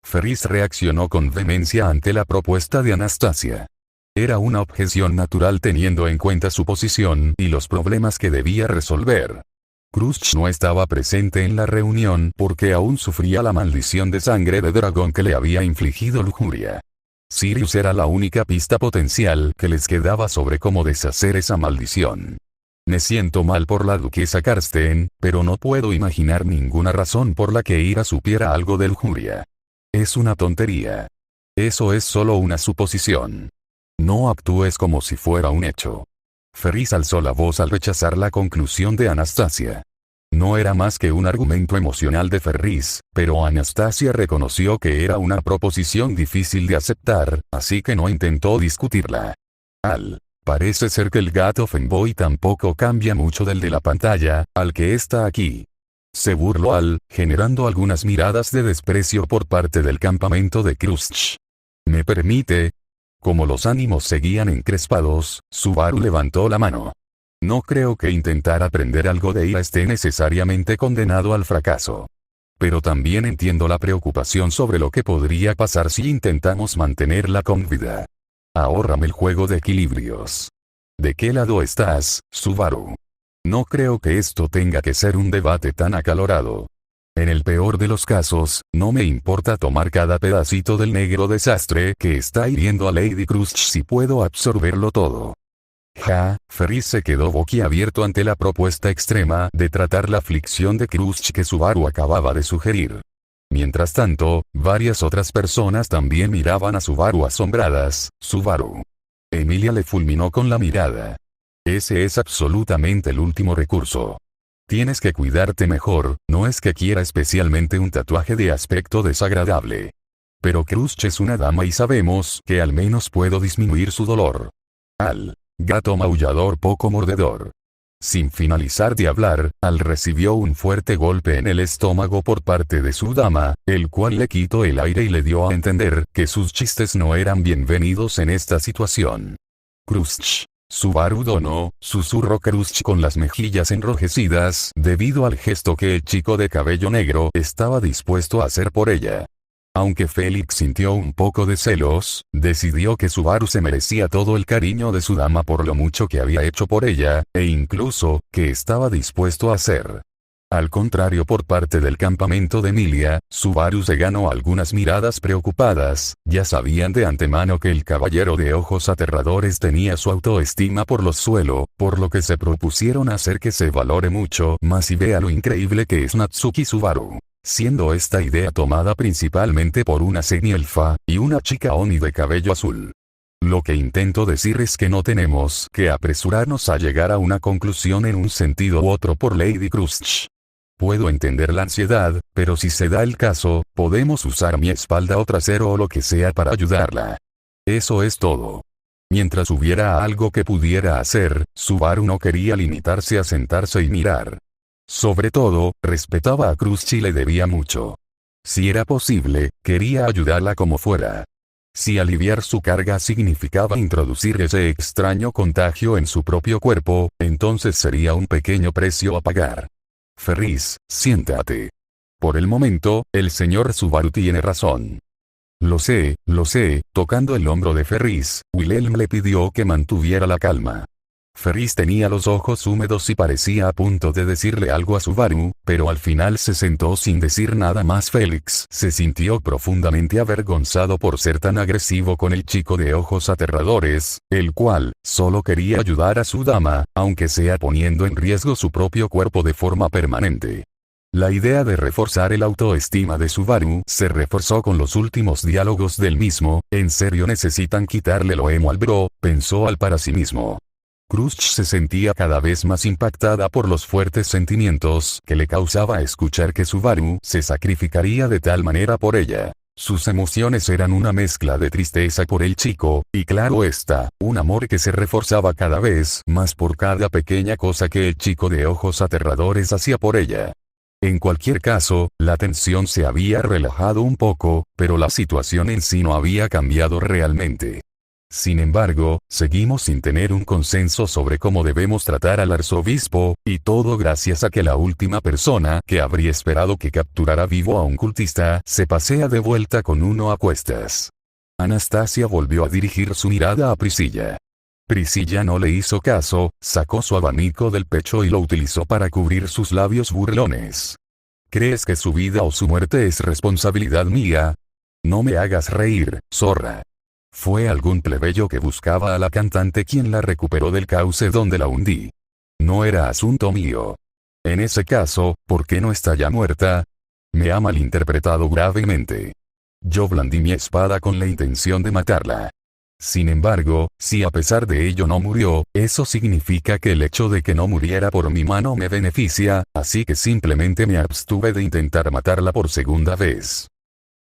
Speaker 1: Ferris reaccionó con vehemencia ante la propuesta de Anastasia. Era una objeción natural teniendo en cuenta su posición y los problemas que debía resolver. Krush no estaba presente en la reunión porque aún sufría la maldición de sangre de dragón que le había infligido Lujuria. Sirius era la única pista potencial que les quedaba sobre cómo deshacer esa maldición. Me siento mal por la duquesa Karsten, pero no puedo imaginar ninguna razón por la que Ira supiera algo de Lujuria. Es una tontería. Eso es solo una suposición. No actúes como si fuera un hecho. Ferris alzó la voz al rechazar la conclusión de Anastasia. No era más que un argumento emocional de Ferris, pero Anastasia reconoció que era una proposición difícil de aceptar, así que no intentó discutirla. Parece ser que el gato Femboy tampoco cambia mucho del de la pantalla, al que está aquí. Se burló generando algunas miradas de desprecio por parte del campamento de Krush. ¿Me permite? Como los ánimos seguían encrespados, Subaru levantó la mano. No creo que intentar aprender algo de Ira esté necesariamente condenado al fracaso. Pero también entiendo la preocupación sobre lo que podría pasar si intentamos mantenerla con vida. Ahórrame el juego de equilibrios. ¿De qué lado estás, Subaru? No creo que esto tenga que ser un debate tan acalorado. En el peor de los casos, no me importa tomar cada pedacito del negro desastre que está hiriendo a Lady Krush si puedo absorberlo todo. Ferris se quedó boquiabierto ante la propuesta extrema de tratar la aflicción de Krush que Subaru acababa de sugerir. Mientras tanto, varias otras personas también miraban a Subaru asombradas. Subaru. Emilia le fulminó con la mirada. Ese es absolutamente el último recurso. Tienes que cuidarte mejor, no es que quiera especialmente un tatuaje de aspecto desagradable. Pero Krush es una dama y sabemos que al menos puedo disminuir su dolor. Gato maullador poco mordedor. Sin finalizar de hablar, recibió un fuerte golpe en el estómago por parte de su dama, el cual le quitó el aire y le dio a entender que sus chistes no eran bienvenidos en esta situación. Krush. Subaru Dono, susurró Krush con las mejillas enrojecidas debido al gesto que el chico de cabello negro estaba dispuesto a hacer por ella. Aunque Félix sintió un poco de celos, decidió que Subaru se merecía todo el cariño de su dama por lo mucho que había hecho por ella, e incluso, que estaba dispuesto a hacer. Al contrario por parte del campamento de Emilia, Subaru se ganó algunas miradas preocupadas, ya sabían de antemano que el caballero de ojos aterradores tenía su autoestima por los suelos, por lo que se propusieron hacer que se valore mucho más y vea lo increíble que es Natsuki Subaru. Siendo esta idea tomada principalmente por una semi-elfa y una chica Oni de cabello azul. Lo que intento decir es que no tenemos que apresurarnos a llegar a una conclusión en un sentido u otro por Lady Krush. Puedo entender la ansiedad, pero si se da el caso, podemos usar mi espalda o trasero o lo que sea para ayudarla. Eso es todo. Mientras hubiera algo que pudiera hacer, Subaru no quería limitarse a sentarse y mirar. Sobre todo, respetaba a Cruz y le debía mucho. Si era posible, quería ayudarla como fuera. Si aliviar su carga significaba introducir ese extraño contagio en su propio cuerpo, entonces sería un pequeño precio a pagar. Ferris, siéntate. Por el momento, el señor Subaru tiene razón. Lo sé, tocando el hombro de Ferris, Wilhelm le pidió que mantuviera la calma. Ferris tenía los ojos húmedos y parecía a punto de decirle algo a Subaru, pero al final se sentó sin decir nada más. Félix se sintió profundamente avergonzado por ser tan agresivo con el chico de ojos aterradores, el cual solo quería ayudar a su dama, aunque sea poniendo en riesgo su propio cuerpo de forma permanente. La idea de reforzar el autoestima de Subaru se reforzó con los últimos diálogos del mismo. ¿En serio necesitan quitarle lo emo al bro?, pensó al para sí mismo. Cruz se sentía cada vez más impactada por los fuertes sentimientos que le causaba escuchar que Subaru se sacrificaría de tal manera por ella. Sus emociones eran una mezcla de tristeza por el chico, y claro está, un amor que se reforzaba cada vez más por cada pequeña cosa que el chico de ojos aterradores hacía por ella. En cualquier caso, la tensión se había relajado un poco, pero la situación en sí no había cambiado realmente. Sin embargo, seguimos sin tener un consenso sobre cómo debemos tratar al arzobispo, y todo gracias a que la última persona que habría esperado que capturara vivo a un cultista se pasea de vuelta con uno a cuestas. Anastasia volvió a dirigir su mirada a Priscilla. Priscilla no le hizo caso, sacó su abanico del pecho y lo utilizó para cubrir sus labios burlones. ¿Crees que su vida o su muerte es responsabilidad mía? No me hagas reír, zorra. Fue algún plebeyo que buscaba a la cantante quien la recuperó del cauce donde la hundí. No era asunto mío. En ese caso, ¿por qué no está ya muerta? Me ha malinterpretado gravemente. Yo blandí mi espada con la intención de matarla. Sin embargo, si a pesar de ello no murió, eso significa que el hecho de que no muriera por mi mano me beneficia, así que simplemente me abstuve de intentar matarla por segunda vez.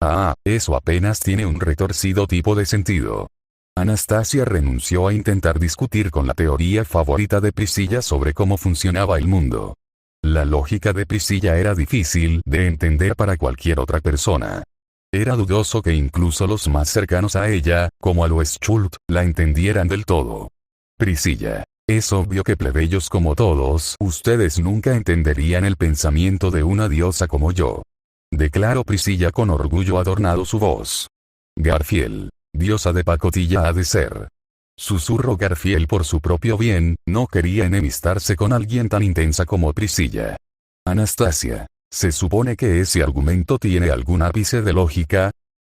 Speaker 1: Ah, eso apenas tiene un retorcido tipo de sentido. Anastasia renunció a intentar discutir con la teoría favorita de Priscilla sobre cómo funcionaba el mundo. La lógica de Priscilla era difícil de entender para cualquier otra persona. Era dudoso que incluso los más cercanos a ella, como Alois Schultz, la entendieran del todo. Priscilla. Es obvio que plebeyos como todos ustedes nunca entenderían el pensamiento de una diosa como yo. Declaró Priscilla con orgullo adornado su voz. Garfield. Diosa de pacotilla ha de ser. Susurró Garfield por su propio bien, no quería enemistarse con alguien tan intensa como Priscilla. Anastasia. ¿Se supone que ese argumento tiene algún ápice de lógica?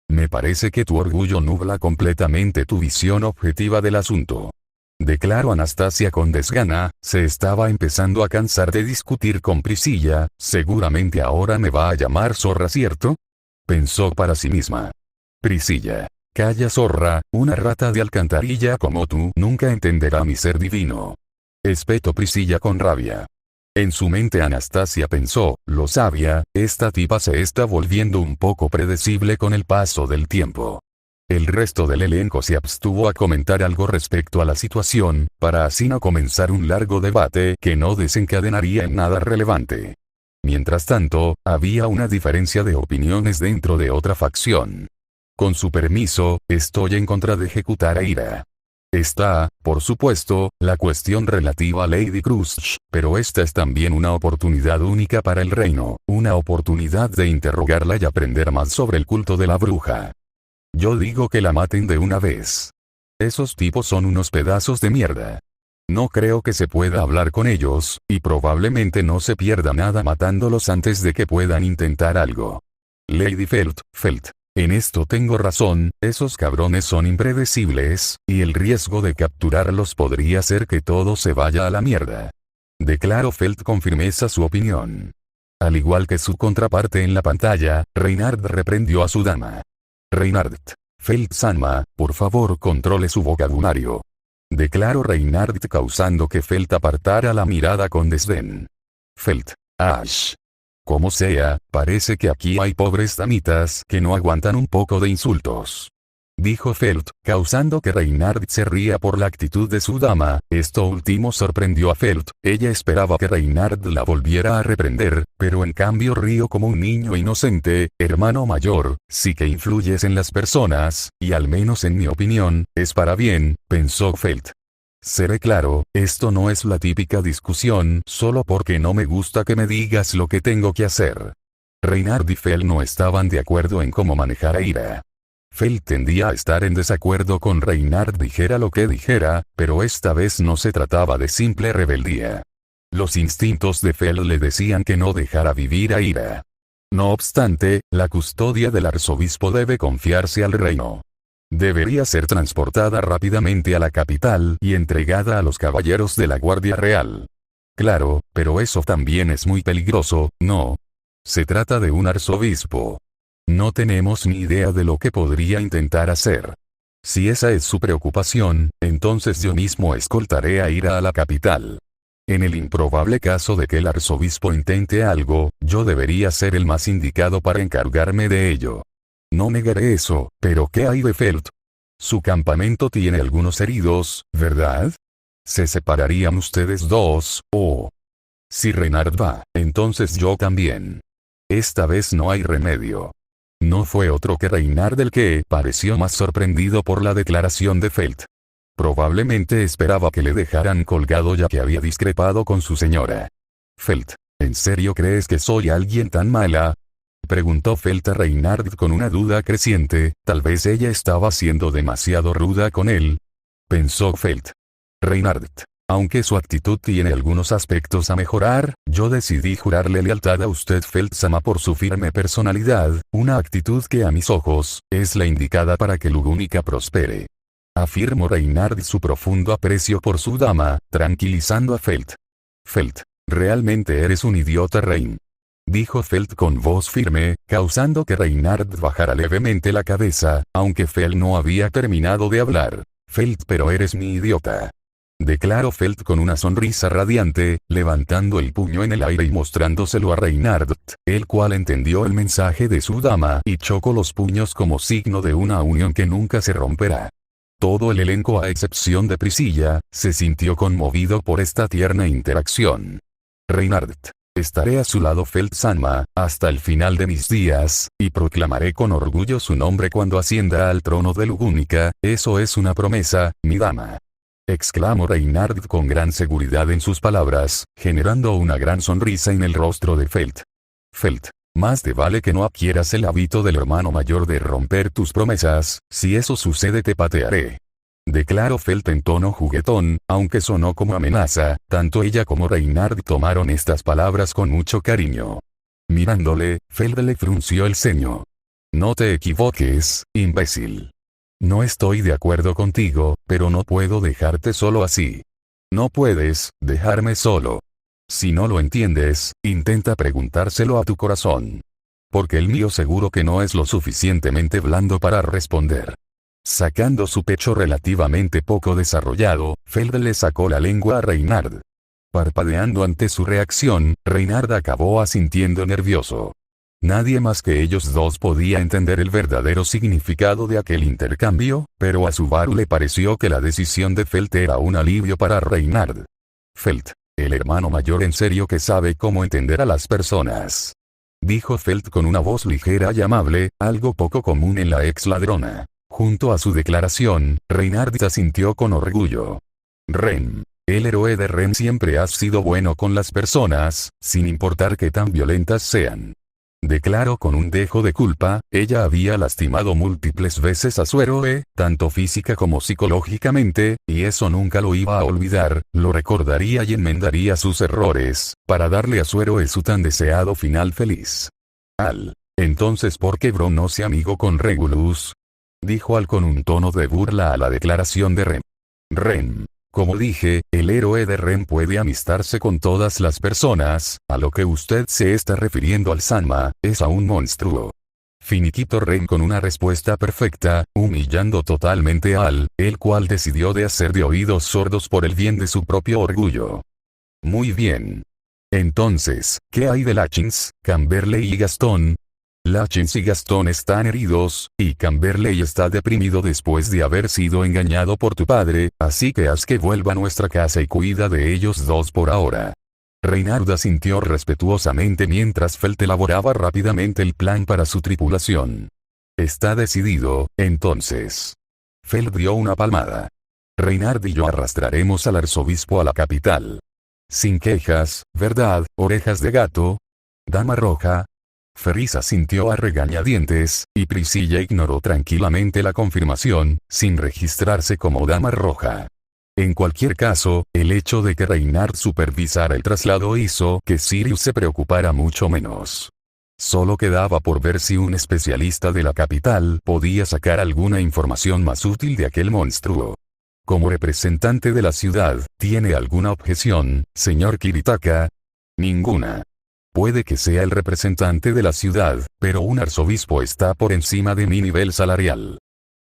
Speaker 1: Me parece que tu orgullo nubla completamente tu visión objetiva del asunto. Declaró Anastasia con desgana, se estaba empezando a cansar de discutir con Priscilla, seguramente ahora me va a llamar zorra, ¿cierto? Pensó para sí misma. Priscilla. Calla, zorra, una rata de alcantarilla como tú nunca entenderá mi ser divino. Espetó Priscilla con rabia. En su mente Anastasia pensó, lo sabía, esta tipa se está volviendo un poco predecible con el paso del tiempo. El resto del elenco se abstuvo a comentar algo respecto a la situación, para así no comenzar un largo debate que no desencadenaría en nada relevante. Mientras tanto, había una diferencia de opiniones dentro de otra facción. Con su permiso, estoy en contra de ejecutar a Ira. Está, por supuesto, la cuestión relativa a Lady Cruz, pero esta es también una oportunidad única para el reino, una oportunidad de interrogarla y aprender más sobre el culto de la bruja. Yo digo que la maten de una vez. Esos tipos son unos pedazos de mierda. No creo que se pueda hablar con ellos, y probablemente no se pierda nada matándolos antes de que puedan intentar algo. Lady Felt. En esto tengo razón, esos cabrones son impredecibles, y el riesgo de capturarlos podría hacer que todo se vaya a la mierda. Declaró Felt con firmeza su opinión. Al igual que su contraparte en la pantalla, Reinhard reprendió a su dama. Reinhard. Felt-sama, por favor controle su vocabulario. Declaró Reinhard causando que Felt apartara la mirada con desdén. Felt. Ash. Como sea, parece que aquí hay pobres damitas que no aguantan un poco de insultos. dijo Felt, causando que Reinhard se ría por la actitud de su dama. Esto último sorprendió a Felt. Ella esperaba que Reinhard la volviera a reprender, pero en cambio rió como un niño inocente. Hermano mayor, sí que influyes en las personas, y al menos en mi opinión, es para bien, pensó Felt. Seré claro, esto no es la típica discusión solo porque no me gusta que me digas lo que tengo que hacer. Reinhard y Felt no estaban de acuerdo en cómo manejar a ira. Felt tendía a estar en desacuerdo con Reinhard dijera lo que dijera, pero esta vez no se trataba de simple rebeldía. Los instintos de Felt le decían que no dejara vivir a ira. No obstante, la custodia del arzobispo debe confiarse al reino. Debería ser transportada rápidamente a la capital y entregada a los caballeros de la Guardia Real. Claro, pero eso también es muy peligroso, ¿no? Se trata de un arzobispo. No tenemos ni idea de lo que podría intentar hacer. Si esa es su preocupación, entonces yo mismo escoltaré a Ira a la capital. En el improbable caso de que el arzobispo intente algo, yo debería ser el más indicado para encargarme de ello. No negaré eso, pero ¿qué hay de Felt? Su campamento tiene algunos heridos, ¿verdad? ¿Se separarían ustedes dos, o? Si Reinhard va, entonces yo también. Esta vez no hay remedio. No fue otro que Reinhard el que pareció más sorprendido por la declaración de Felt. Probablemente esperaba que le dejaran colgado ya que había discrepado con su señora. Felt, ¿en serio crees que soy alguien tan mala? Preguntó Felt a Reinhard con una duda creciente. Tal vez ella estaba siendo demasiado ruda con él. Pensó Felt. Reinhard, aunque su actitud tiene algunos aspectos a mejorar, yo decidí jurarle lealtad a usted Felt-sama por su firme personalidad, una actitud que a mis ojos, es la indicada para que Lugunica prospere. Afirmó Reinhard su profundo aprecio por su dama, tranquilizando a Felt. Felt, realmente eres un idiota Rein. Dijo Felt con voz firme, causando que Reinhard bajara levemente la cabeza, aunque Felt no había terminado de hablar. Felt, pero eres mi idiota. Declaró Felt con una sonrisa radiante, levantando el puño en el aire y mostrándoselo a Reinhard, el cual entendió el mensaje de su dama y chocó los puños como signo de una unión que nunca se romperá. Todo el elenco a excepción de Priscilla, se sintió conmovido por esta tierna interacción. Reinhard, estaré a su lado Felt-sama, hasta el final de mis días, y proclamaré con orgullo su nombre cuando ascienda al trono de Lugunica, eso es una promesa, mi dama. Exclamó Reinhard con gran seguridad en sus palabras, generando una gran sonrisa en el rostro de Felt. Felt, más te vale que no adquieras el hábito del hermano mayor de romper tus promesas, si eso sucede te patearé. Declaró Felt en tono juguetón, aunque sonó como amenaza, tanto ella como Reinhard tomaron estas palabras con mucho cariño. Mirándole, Felt le frunció el ceño. No te equivoques, imbécil. No estoy de acuerdo contigo, pero no puedo dejarte solo así. No puedes dejarme solo. Si no lo entiendes, intenta preguntárselo a tu corazón. Porque el mío seguro que no es lo suficientemente blando para responder. Sacando su pecho relativamente poco desarrollado, Felt le sacó la lengua a Reinhard. Parpadeando ante su reacción, Reinhard acabó asintiendo nervioso. Nadie más que ellos dos podía entender el verdadero significado de aquel intercambio, pero a Subaru le pareció que la decisión de Felt era un alivio para Reinhard. Felt, el hermano mayor en serio que sabe cómo entender a las personas. Dijo Felt con una voz ligera y amable, algo poco común en la ex ladrona. Junto a su declaración, Reinhard asintió con orgullo. Ren. El héroe de Ren siempre ha sido bueno con las personas, sin importar qué tan violentas sean. Declaró con un dejo de culpa, ella había lastimado múltiples veces a su héroe, tanto física como psicológicamente, y eso nunca lo iba a olvidar, lo recordaría y enmendaría sus errores, para darle a su héroe su tan deseado final feliz. Entonces ¿por qué Bron no se amigó con Regulus? Dijo Al con un tono de burla a la declaración de Ren. Ren. Como dije, el héroe de Ren puede amistarse con todas las personas, a lo que usted se está refiriendo al Sanma, es a un monstruo. Finiquito Ren con una respuesta perfecta, humillando totalmente a Al, el cual decidió de hacer de oídos sordos por el bien de su propio orgullo. Muy bien. Entonces, ¿qué hay de Lachins, Camberley y Gastón? Lachins y Gastón están heridos, y Camberley está deprimido después de haber sido engañado por tu padre, así que haz que vuelva a nuestra casa y cuida de ellos dos por ahora. Reynard asintió respetuosamente mientras Felt elaboraba rápidamente el plan para su tripulación. Está decidido, entonces. Felt dio una palmada. Reynard y yo arrastraremos al arzobispo a la capital. Sin quejas, ¿verdad, orejas de gato? Dama Roja. Ferris asintió a regañadientes, y Priscilla ignoró tranquilamente la confirmación, sin registrarse como Dama Roja. En cualquier caso, el hecho de que Reynard supervisara el traslado hizo que Sirius se preocupara mucho menos. Solo quedaba por ver si un especialista de la capital podía sacar alguna información más útil de aquel monstruo. Como representante de la ciudad, ¿tiene alguna objeción, señor Kiritaka? Ninguna. Puede que sea el representante de la ciudad, pero un arzobispo está por encima de mi nivel salarial.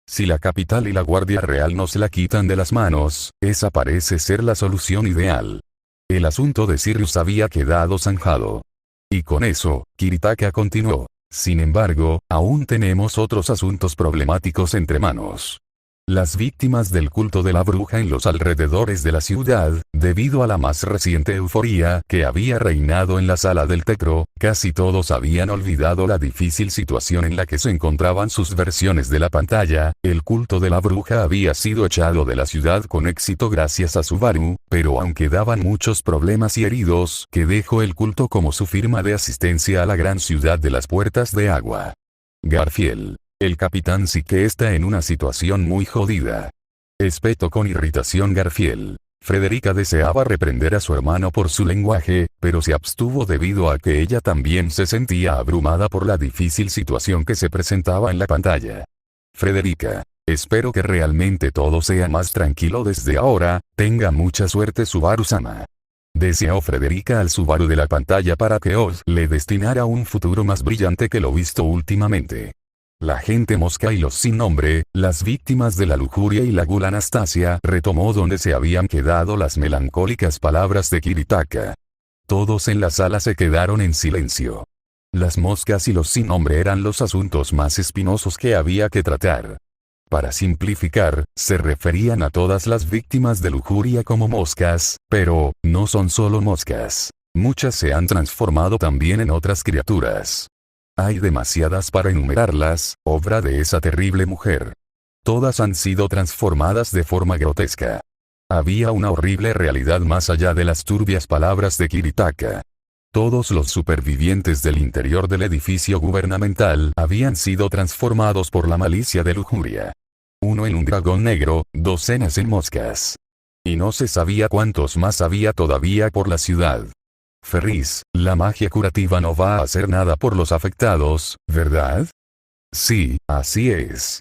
Speaker 1: Si la capital y la Guardia Real nos la quitan de las manos, esa parece ser la solución ideal. El asunto de Sirius había quedado zanjado. Y con eso, Kiritaka continuó. Sin embargo, aún tenemos otros asuntos problemáticos entre manos. Las víctimas del culto de la bruja en los alrededores de la ciudad, debido a la más reciente euforía que había reinado en la sala del Tecro, casi todos habían olvidado la difícil situación en la que se encontraban sus versiones de la pantalla. El culto de la bruja había sido echado de la ciudad con éxito gracias a Subaru, pero aún quedaban muchos problemas y heridos que dejó el culto como su firma de asistencia a la gran ciudad de las puertas de agua. Garfield. El capitán sí que está en una situación muy jodida. Espetó con irritación Garfield. Frederica deseaba reprender a su hermano por su lenguaje, pero se abstuvo debido a que ella también se sentía abrumada por la difícil situación que se presentaba en la pantalla. Frederica. Espero que realmente todo sea más tranquilo desde ahora, tenga mucha suerte Subaru-sama. Deseó Frederica al Subaru de la pantalla para que Oz le destinara un futuro más brillante que lo visto últimamente. La gente mosca y los sin nombre, las víctimas de la lujuria y la gula Anastasia retomó donde se habían quedado las melancólicas palabras de Kiritaka. Todos en la sala se quedaron en silencio. Las moscas y los sin nombre eran los asuntos más espinosos que había que tratar. Para simplificar, se referían a todas las víctimas de lujuria como moscas, pero, no son solo moscas. Muchas se han transformado también en otras criaturas. Hay demasiadas para enumerarlas, obra de esa terrible mujer. Todas han sido transformadas de forma grotesca. Había una horrible realidad más allá de las turbias palabras de Kiritaka. Todos los supervivientes del interior del edificio gubernamental habían sido transformados por la malicia de lujuria. Uno en un dragón negro, docenas en moscas. Y no se sabía cuántos más había todavía por la ciudad. Ferris, la magia curativa no va a hacer nada por los afectados, ¿verdad? Sí, así es.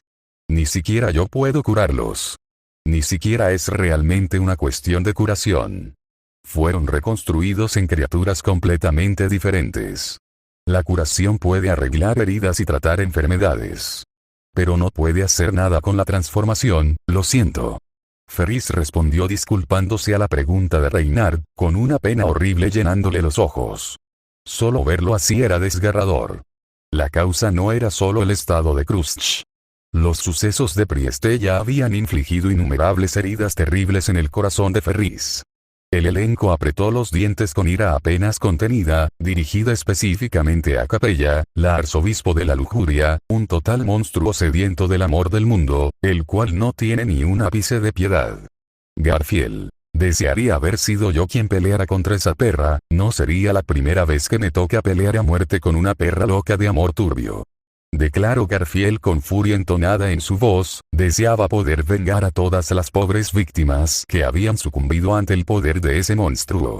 Speaker 1: Ni siquiera yo puedo curarlos. Ni siquiera es realmente una cuestión de curación. Fueron reconstruidos en criaturas completamente diferentes. La curación puede arreglar heridas y tratar enfermedades. Pero no puede hacer nada con la transformación, lo siento. Ferris respondió disculpándose a la pregunta de Reynard, con una pena horrible llenándole los ojos. Solo verlo así era desgarrador. La causa no era solo el estado de Crutch. Los sucesos de Prieste ya habían infligido innumerables heridas terribles en el corazón de Ferris. El elenco apretó los dientes con ira apenas contenida, dirigida específicamente a Capella, la arzobispo de la lujuria, un total monstruo sediento del amor del mundo, el cual no tiene ni un ápice de piedad. Garfield. Desearía haber sido yo quien peleara contra esa perra, no sería la primera vez que me toca pelear a muerte con una perra loca de amor turbio. Declaró Garfield con furia entonada en su voz, deseaba poder vengar a todas las pobres víctimas que habían sucumbido ante el poder de ese monstruo.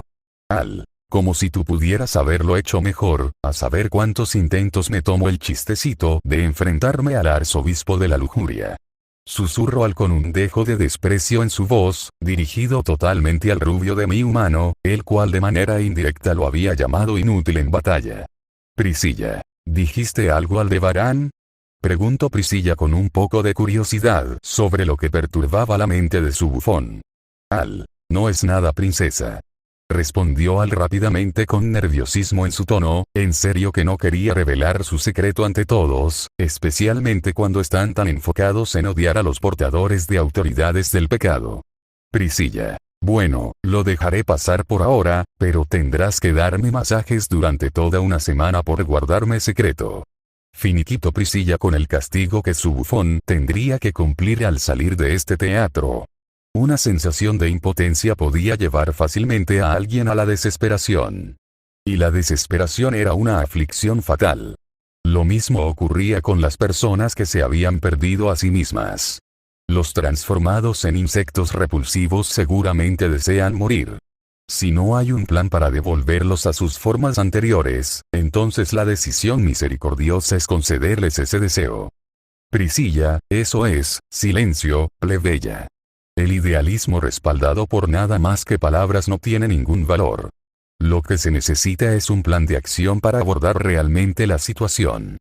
Speaker 1: Como si tú pudieras haberlo hecho mejor, a saber cuántos intentos me tomó el chistecito de enfrentarme al arzobispo de la lujuria. Susurró con un dejo de desprecio en su voz, dirigido totalmente al rubio de mi humano, el cual de manera indirecta lo había llamado inútil en batalla. Priscilla. ¿Dijiste algo Aldebarán? Preguntó Priscilla con un poco de curiosidad sobre lo que perturbaba la mente de su bufón. No es nada princesa. respondió Al rápidamente con nerviosismo en su tono, en serio que no quería revelar su secreto ante todos, especialmente cuando están tan enfocados en odiar a los portadores de autoridades del pecado. Priscilla. Bueno, lo dejaré pasar por ahora, pero tendrás que darme masajes durante toda una semana por guardarme secreto. Finiquito Priscilla con el castigo que su bufón tendría que cumplir al salir de este teatro. Una sensación de impotencia podía llevar fácilmente a alguien a la desesperación. Y la desesperación era una aflicción fatal. Lo mismo ocurría con las personas que se habían perdido a sí mismas. Los transformados en insectos repulsivos seguramente desean morir. Si no hay un plan para devolverlos a sus formas anteriores, entonces la decisión misericordiosa es concederles ese deseo. Priscilla, eso es, silencio, plebeya. El idealismo respaldado por nada más que palabras no tiene ningún valor. Lo que se necesita es un plan de acción para abordar realmente la situación.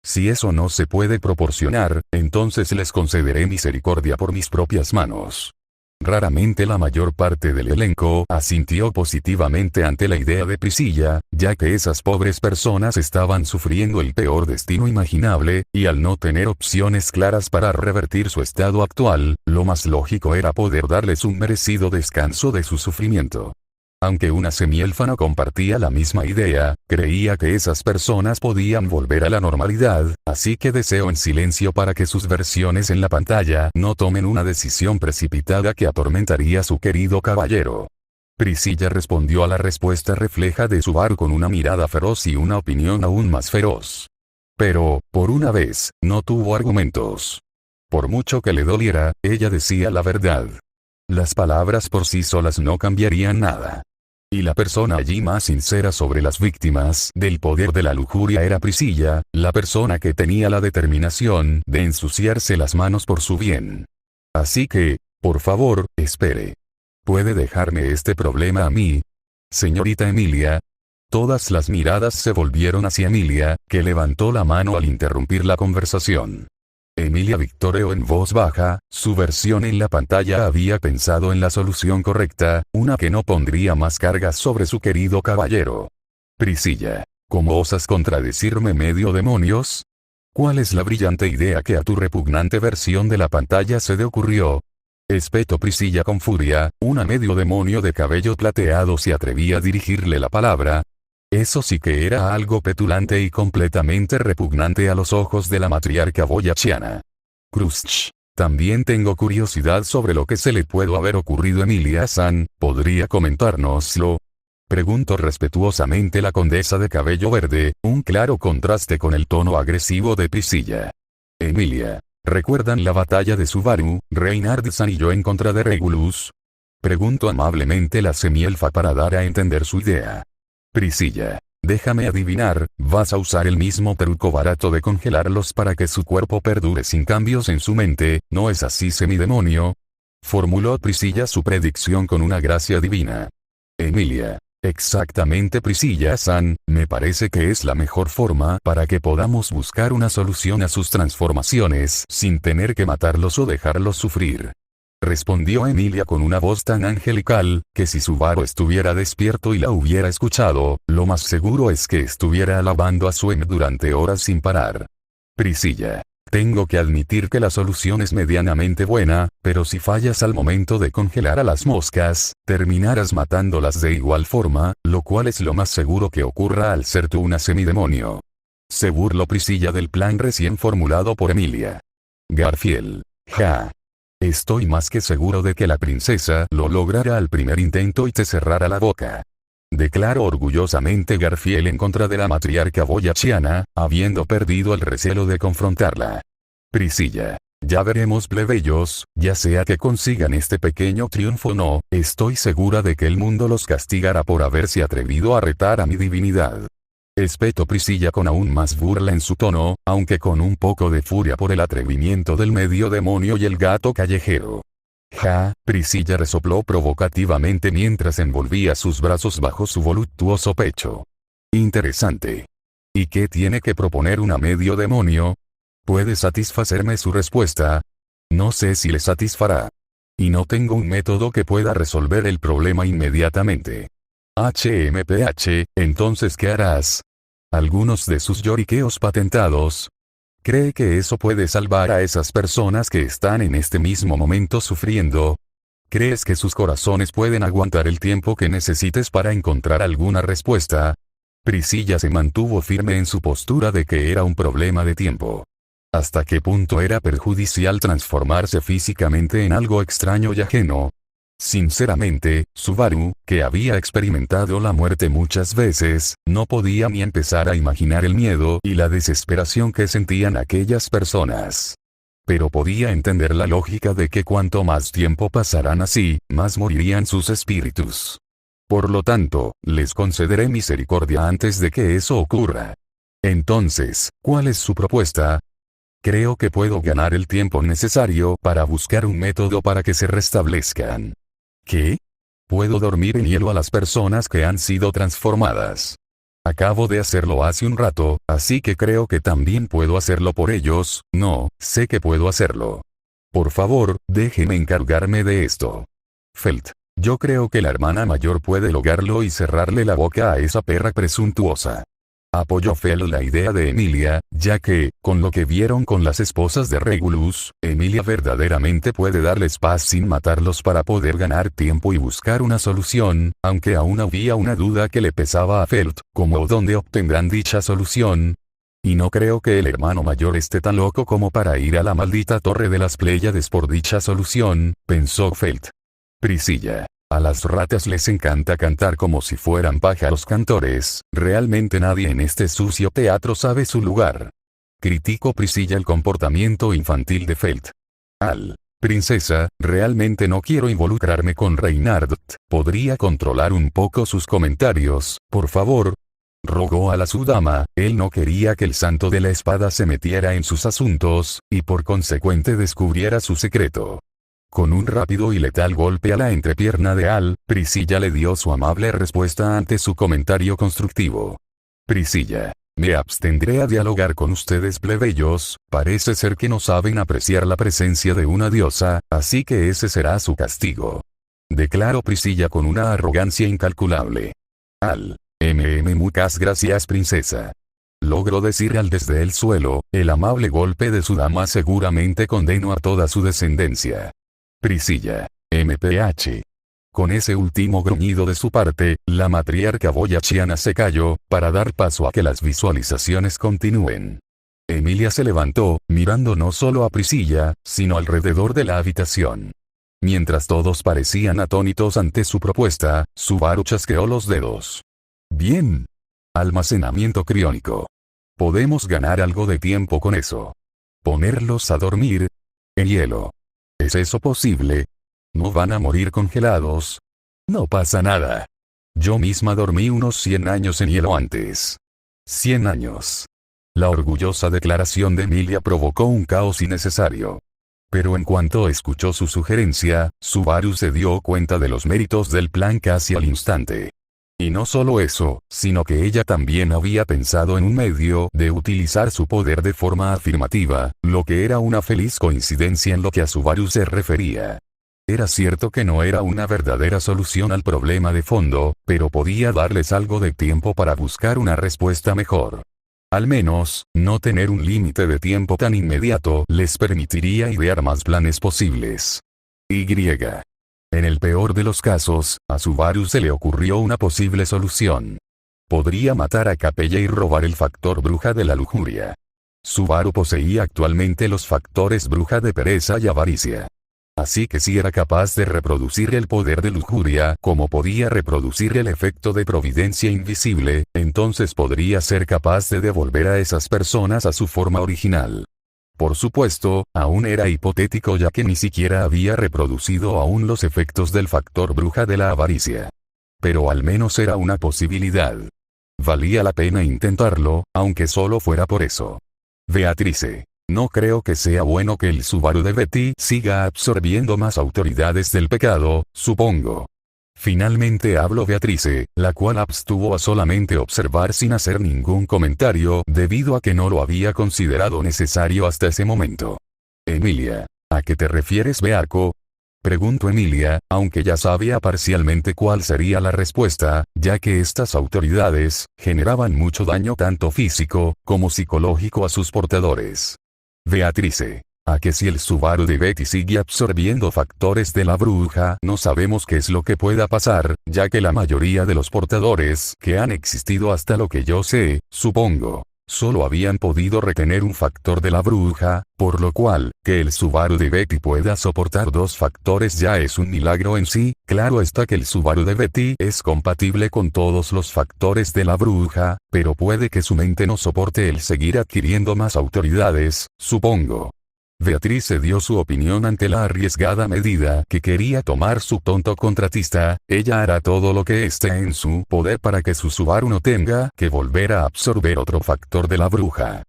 Speaker 1: Si eso no se puede proporcionar, entonces les concederé misericordia por mis propias manos. Raramente la mayor parte del elenco asintió positivamente ante la idea de Priscilla, ya que esas pobres personas estaban sufriendo el peor destino imaginable, y al no tener opciones claras para revertir su estado actual, lo más lógico era poder darles un merecido descanso de su sufrimiento. Aunque una semielfa no compartía la misma idea, creía que esas personas podían volver a la normalidad, así que deseó en silencio para que sus versiones en la pantalla no tomen una decisión precipitada que atormentaría a su querido caballero. Priscilla respondió a la respuesta refleja de su bar con una mirada feroz y una opinión aún más feroz. Pero, por una vez, no tuvo argumentos. Por mucho que le doliera, ella decía la verdad. Las palabras por sí solas no cambiarían nada. Y la persona allí más sincera sobre las víctimas del poder de la lujuria era Priscilla, la persona que tenía la determinación de ensuciarse las manos por su bien. Así que, por favor, espere. ¿Puede dejarme este problema a mí? Señorita Emilia. Todas las miradas se volvieron hacia Emilia, que levantó la mano al interrumpir la conversación. Emilia victoreó en voz baja, su versión en la pantalla había pensado en la solución correcta, una que no pondría más cargas sobre su querido caballero. Priscilla, ¿cómo osas contradecirme medio demonios? ¿Cuál es la brillante idea que a tu repugnante versión de la pantalla se te ocurrió? Espetó Priscilla con furia, una medio demonio de cabello plateado se atrevía a dirigirle la palabra. Eso sí que era algo petulante y completamente repugnante a los ojos de la matriarca boyachiana. Cruzch. También tengo curiosidad sobre lo que se le puede haber ocurrido a Emilia-san, ¿podría comentárnoslo? Preguntó respetuosamente la condesa de cabello verde, un claro contraste con el tono agresivo de Priscilla. Emilia, ¿recuerdan la batalla de Subaru, Reinhardt-san y yo en contra de Regulus? Preguntó amablemente la semielfa para dar a entender su idea. Priscilla, déjame adivinar, ¿vas a usar el mismo truco barato de congelarlos para que su cuerpo perdure sin cambios en su mente, no es así semidemonio? Formuló Priscilla su predicción con una gracia divina. Emilia, exactamente Priscilla-san, me parece que es la mejor forma para que podamos buscar una solución a sus transformaciones sin tener que matarlos o dejarlos sufrir. Respondió Emilia con una voz tan angelical, que si Subaru estuviera despierto y la hubiera escuchado, lo más seguro es que estuviera alabando a Suen durante horas sin parar. Priscilla, tengo que admitir que la solución es medianamente buena, pero si fallas al momento de congelar a las moscas, terminarás matándolas de igual forma, lo cual es lo más seguro que ocurra al ser tú una semidemonio. Se burló Priscilla del plan recién formulado por Emilia. Garfield. Ja. Estoy más que seguro de que la princesa lo logrará al primer intento y te cerrará la boca. Declaró orgullosamente Garfield en contra de la matriarca boyachiana, habiendo perdido el recelo de confrontarla. Priscilla. Ya veremos plebeyos, ya sea que consigan este pequeño triunfo o no, estoy segura de que el mundo los castigará por haberse atrevido a retar a mi divinidad. Espetó Priscilla con aún más burla en su tono, aunque con un poco de furia por el atrevimiento del medio demonio y el gato callejero. Ja, Priscilla resopló provocativamente mientras envolvía sus brazos bajo su voluptuoso pecho. Interesante. ¿Y qué tiene que proponer una medio demonio? ¿Puede satisfacerme su respuesta? No sé si le satisfará. Y no tengo un método que pueda resolver el problema inmediatamente. HMPH, entonces ¿qué harás? Algunos de sus lloriqueos patentados. ¿Cree que eso puede salvar a esas personas que están en este mismo momento sufriendo? ¿Crees que sus corazones pueden aguantar el tiempo que necesites para encontrar alguna respuesta? Priscilla se mantuvo firme en su postura de que era un problema de tiempo. ¿Hasta qué punto era perjudicial transformarse físicamente en algo extraño y ajeno? Sinceramente, Subaru, que había experimentado la muerte muchas veces, no podía ni empezar a imaginar el miedo y la desesperación que sentían aquellas personas. Pero podía entender la lógica de que cuanto más tiempo pasarán así, más morirían sus espíritus. Por lo tanto, les concederé misericordia antes de que eso ocurra. Entonces, ¿cuál es su propuesta? Creo que puedo ganar el tiempo necesario para buscar un método para que se restablezcan. ¿Qué? Puedo dormir en hielo a las personas que han sido transformadas. Acabo de hacerlo hace un rato, así que creo que también puedo hacerlo por ellos. No, sé que puedo hacerlo. Por favor, déjeme encargarme de esto. Felt. Yo creo que la hermana mayor puede lograrlo y cerrarle la boca a esa perra presuntuosa. Apoyó Felt la idea de Emilia, ya que, con lo que vieron con las esposas de Regulus, Emilia verdaderamente puede darles paz sin matarlos para poder ganar tiempo y buscar una solución, aunque aún había una duda que le pesaba a Felt, como dónde obtendrán dicha solución. Y no creo que el hermano mayor esté tan loco como para ir a la maldita Torre de las Pléyades por dicha solución, pensó Felt. Priscilla. A las ratas les encanta cantar como si fueran pájaros cantores, realmente nadie en este sucio teatro sabe su lugar. Criticó Priscilla el comportamiento infantil de Felt. Princesa, realmente no quiero involucrarme con Reynard, ¿podría controlar un poco sus comentarios, por favor? Rogó a la sudama, él no quería que el santo de la espada se metiera en sus asuntos, y por consecuente descubriera su secreto. Con un rápido y letal golpe a la entrepierna de Al, Priscilla le dio su amable respuesta ante su comentario constructivo. Priscilla. Me abstendré a dialogar con ustedes plebeyos, parece ser que no saben apreciar la presencia de una diosa, así que ese será su castigo. Declaró Priscilla con una arrogancia incalculable. Al. Muchas gracias princesa. Logró decir Al desde el suelo, el amable golpe de su dama seguramente condenó a toda su descendencia. Priscilla. MPH. Con ese último gruñido de su parte, la matriarca boyachiana se calló, para dar paso a que las visualizaciones continúen. Emilia se levantó, mirando no solo a Priscilla, sino alrededor de la habitación. Mientras todos parecían atónitos ante su propuesta, Subaru chasqueó los dedos. Bien. Almacenamiento criónico. Podemos ganar algo de tiempo con eso. Ponerlos a dormir en hielo. ¿Es eso posible? ¿No van a morir congelados? No pasa nada. Yo misma dormí unos 100 años en hielo antes. 100 años. La orgullosa declaración de Emilia provocó un caos innecesario. Pero en cuanto escuchó su sugerencia, Subaru se dio cuenta de los méritos del plan casi al instante. Y no solo eso, sino que ella también había pensado en un medio de utilizar su poder de forma afirmativa, lo que era una feliz coincidencia en lo que a Subaru se refería. Era cierto que no era una verdadera solución al problema de fondo, pero podía darles algo de tiempo para buscar una respuesta mejor. Al menos, no tener un límite de tiempo tan inmediato les permitiría idear más planes posibles. En el peor de los casos, a Subaru se le ocurrió una posible solución. Podría matar a Capella y robar el factor bruja de la lujuria. Subaru poseía actualmente los factores bruja de pereza y avaricia. Así que si era capaz de reproducir el poder de lujuria como podía reproducir el efecto de providencia invisible, entonces podría ser capaz de devolver a esas personas a su forma original. Por supuesto, aún era hipotético ya que ni siquiera había reproducido aún los efectos del factor bruja de la avaricia. Pero al menos era una posibilidad. Valía la pena intentarlo, aunque solo fuera por eso. Beatrice. No creo que sea bueno que el Subaru de Betty siga absorbiendo más autoridades del pecado, supongo. Finalmente habló Beatrice, la cual abstuvo a solamente observar sin hacer ningún comentario debido a que no lo había considerado necesario hasta ese momento. Emilia. ¿A qué te refieres, Beaco? Preguntó Emilia, aunque ya sabía parcialmente cuál sería la respuesta, ya que estas autoridades generaban mucho daño tanto físico como psicológico a sus portadores. Beatrice. A que si el Subaru de Betty sigue absorbiendo factores de la bruja, no sabemos qué es lo que pueda pasar, ya que la mayoría de los portadores que han existido hasta lo que yo sé, supongo, solo habían podido retener un factor de la bruja, por lo cual, que el Subaru de Betty pueda soportar 2 factores ya es un milagro en sí. Claro está que el Subaru de Betty es compatible con todos los factores de la bruja, pero puede que su mente no soporte el seguir adquiriendo más autoridades, supongo. Beatrice dio su opinión ante la arriesgada medida que quería tomar su tonto contratista. Ella hará todo lo que esté en su poder para que su Subaru no tenga que volver a absorber otro factor de la bruja.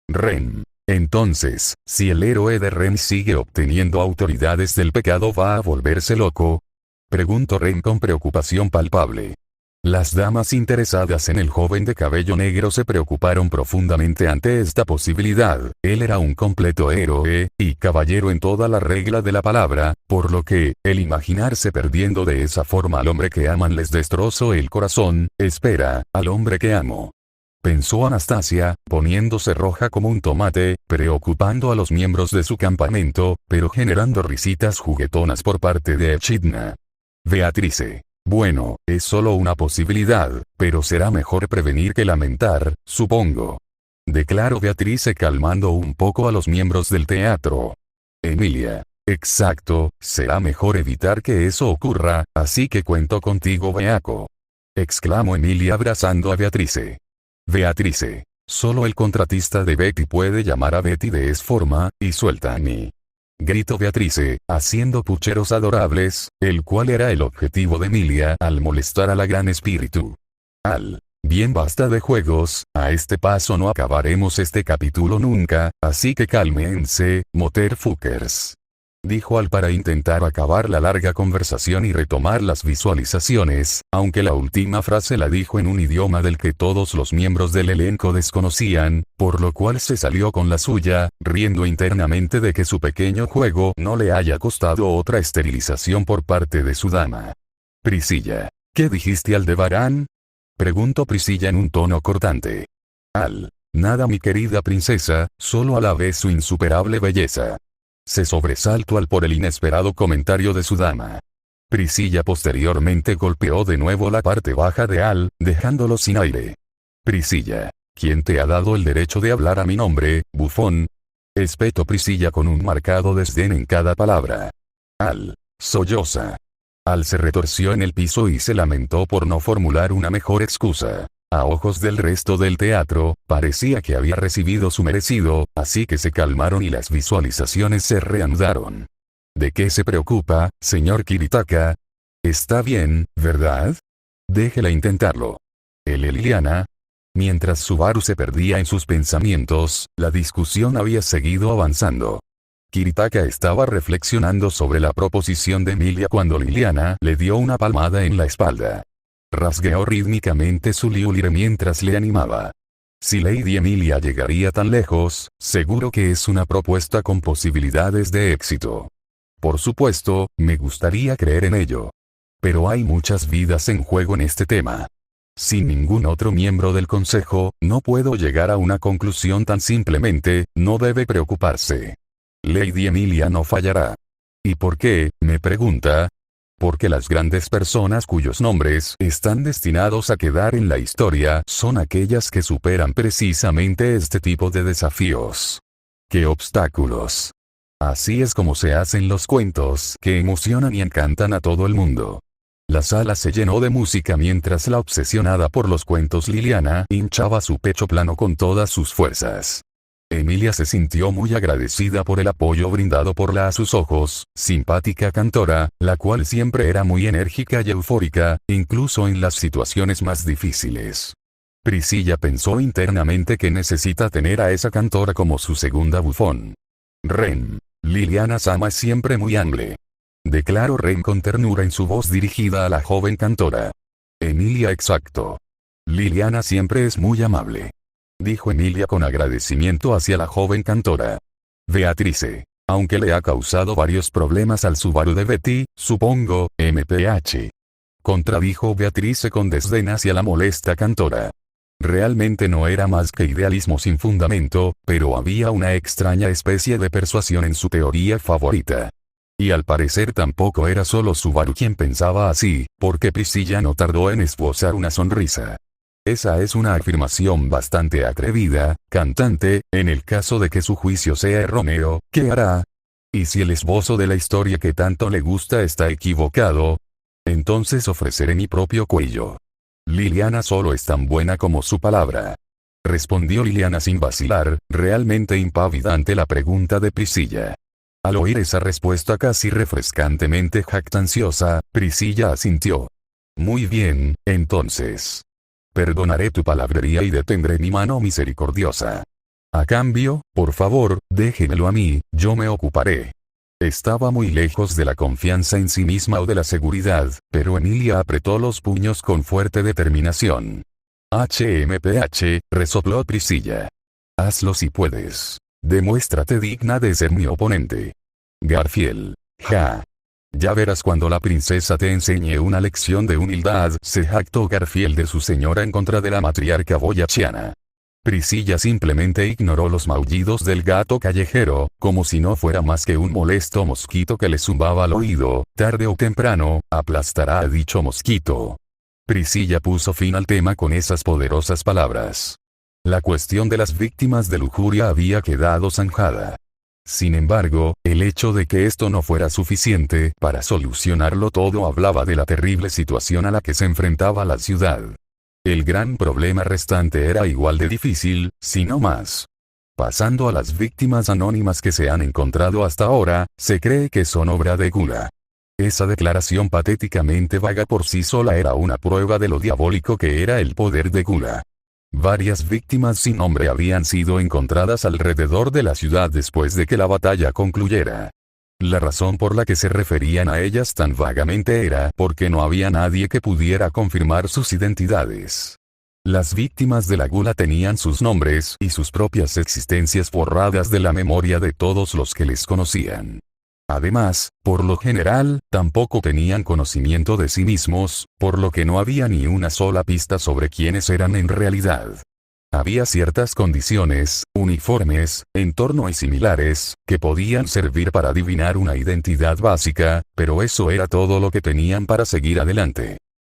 Speaker 1: Ren. Entonces, si el héroe de Ren sigue obteniendo autoridades del pecado, ¿va a volverse loco? Preguntó Ren con preocupación palpable. Las damas interesadas en el joven de cabello negro se preocuparon profundamente ante esta posibilidad. Él era un completo héroe, y caballero en toda la regla de la palabra, por lo que, el imaginarse perdiendo de esa forma al hombre que aman les destrozó el corazón. Espera, al hombre que amo. Pensó Anastasia, poniéndose roja como un tomate, preocupando a los miembros de su campamento, pero generando risitas juguetonas por parte de Echidna. Beatrice. Bueno, es solo una posibilidad, pero será mejor prevenir que lamentar, supongo. Declaró Beatrice calmando un poco a los miembros del teatro. Emilia. Exacto, será mejor evitar que eso ocurra, así que cuento contigo, Beaco. Exclamó Emilia abrazando a Beatrice. Beatrice. Solo el contratista de Betty puede llamar a Betty de esa forma, y suelta a mí. Gritó Beatrice, haciendo pucheros adorables, el cual era el objetivo de Emilia al molestar a la gran espíritu. Bien, basta de juegos, a este paso no acabaremos este capítulo nunca, así que cálmense, motherfuckers. Dijo Al para intentar acabar la larga conversación y retomar las visualizaciones, aunque la última frase la dijo en un idioma del que todos los miembros del elenco desconocían, por lo cual se salió con la suya, riendo internamente de que su pequeño juego no le haya costado otra esterilización por parte de su dama. Priscilla. ¿Qué dijiste, Aldebarán? Preguntó Priscilla en un tono cortante. Nada, mi querida princesa, solo alabé su insuperable belleza. Se sobresaltó Al por el inesperado comentario de su dama. Priscilla posteriormente golpeó de nuevo la parte baja de Al, dejándolo sin aire. Priscilla. ¿Quién te ha dado el derecho de hablar a mi nombre, bufón? Espetó Priscilla con un marcado desdén en cada palabra. Solloza. Al se retorció en el piso y se lamentó por no formular una mejor excusa. A ojos del resto del teatro, parecía que había recibido su merecido, así que se calmaron y las visualizaciones se reanudaron. ¿De qué se preocupa, señor Kiritaka? Está bien, ¿verdad? Déjela intentarlo. Liliana. Mientras Subaru se perdía en sus pensamientos, la discusión había seguido avanzando. Kiritaka estaba reflexionando sobre la proposición de Emilia cuando Liliana le dio una palmada en la espalda. Rasgueó rítmicamente su liulire mientras le animaba. Si Lady Emilia llegaría tan lejos, seguro que es una propuesta con posibilidades de éxito. Por supuesto, me gustaría creer en ello. Pero hay muchas vidas en juego en este tema. Sin ningún otro miembro del consejo, no puedo llegar a una conclusión tan simplemente. No debe preocuparse. Lady Emilia no fallará. ¿Y por qué?, me pregunta. Porque las grandes personas cuyos nombres están destinados a quedar en la historia son aquellas que superan precisamente este tipo de desafíos. ¡Qué obstáculos! Así es como se hacen los cuentos que emocionan y encantan a todo el mundo. La sala se llenó de música mientras la obsesionada por los cuentos Liliana hinchaba su pecho plano con todas sus fuerzas. Emilia se sintió muy agradecida por el apoyo brindado por la a sus ojos simpática cantora, la cual siempre era muy enérgica y eufórica, incluso en las situaciones más difíciles. Priscilla pensó internamente que necesita tener a esa cantora como su segunda bufón. Ren. Liliana-sama es siempre muy amable. Declaró Ren con ternura en su voz dirigida a la joven cantora. Emilia, exacto. Liliana siempre es muy amable. Dijo Emilia con agradecimiento hacia la joven cantora. Beatrice. Aunque le ha causado varios problemas al Subaru de Betty, supongo, MPH. Contradijo Beatrice con desdén hacia la molesta cantora. Realmente no era más que idealismo sin fundamento, pero había una extraña especie de persuasión en su teoría favorita. Y al parecer tampoco era solo Subaru quien pensaba así, porque Priscilla no tardó en esbozar una sonrisa. Esa es una afirmación bastante atrevida, cantante, en el caso de que su juicio sea erróneo, ¿qué hará? ¿Y si el esbozo de la historia que tanto le gusta está equivocado? Entonces ofreceré mi propio cuello. Liliana solo es tan buena como su palabra. Respondió Liliana sin vacilar, realmente impávida ante la pregunta de Priscilla. Al oír esa respuesta casi refrescantemente jactanciosa, Priscilla asintió. Muy bien, entonces. Perdonaré tu palabrería y detendré mi mano misericordiosa. A cambio, por favor, déjemelo a mí, yo me ocuparé. Estaba muy lejos de la confianza en sí misma o de la seguridad, pero Emilia apretó los puños con fuerte determinación. HMPH, resopló Priscilla. Hazlo si puedes. Demuéstrate digna de ser mi oponente. Garfield. Ja. Ya verás cuando la princesa te enseñe una lección de humildad, se jactó Garfield de su señora en contra de la matriarca boyachiana. Priscilla simplemente ignoró los maullidos del gato callejero, como si no fuera más que un molesto mosquito que le zumbaba al oído, tarde o temprano, aplastará a dicho mosquito. Priscilla puso fin al tema con esas poderosas palabras. La cuestión de las víctimas de lujuria había quedado zanjada. Sin embargo, el hecho de que esto no fuera suficiente para solucionarlo todo hablaba de la terrible situación a la que se enfrentaba la ciudad. El gran problema restante era igual de difícil, si no más. Pasando a las víctimas anónimas que se han encontrado hasta ahora, se cree que son obra de Gula. Esa declaración patéticamente vaga por sí sola era una prueba de lo diabólico que era el poder de Gula. Varias víctimas sin nombre habían sido encontradas alrededor de la ciudad después de que la batalla concluyera. La razón por la que se referían a ellas tan vagamente era porque no había nadie que pudiera confirmar sus identidades. Las víctimas de la gula tenían sus nombres y sus propias existencias borradas de la memoria de todos los que les conocían. Además, por lo general, tampoco tenían conocimiento de sí mismos, por lo que no había ni una sola pista sobre quiénes eran en realidad. Había ciertas condiciones, uniformes, entorno y similares, que podían servir para adivinar una identidad básica, pero eso era todo lo que tenían para seguir adelante.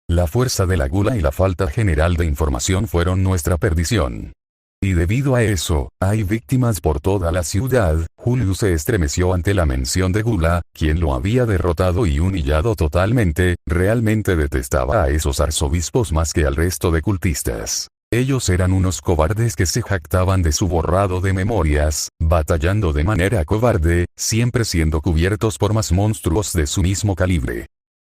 Speaker 1: La fuerza de la gula y la falta general de información fueron nuestra perdición. Y debido a eso, hay víctimas por toda la ciudad. Julius se estremeció ante la mención de Gula, quien lo había derrotado y humillado totalmente. Realmente detestaba a esos arzobispos más que al resto de cultistas. Ellos eran unos cobardes que se jactaban de su borrado de memorias, batallando de manera cobarde, siempre siendo cubiertos por más monstruos de su mismo calibre.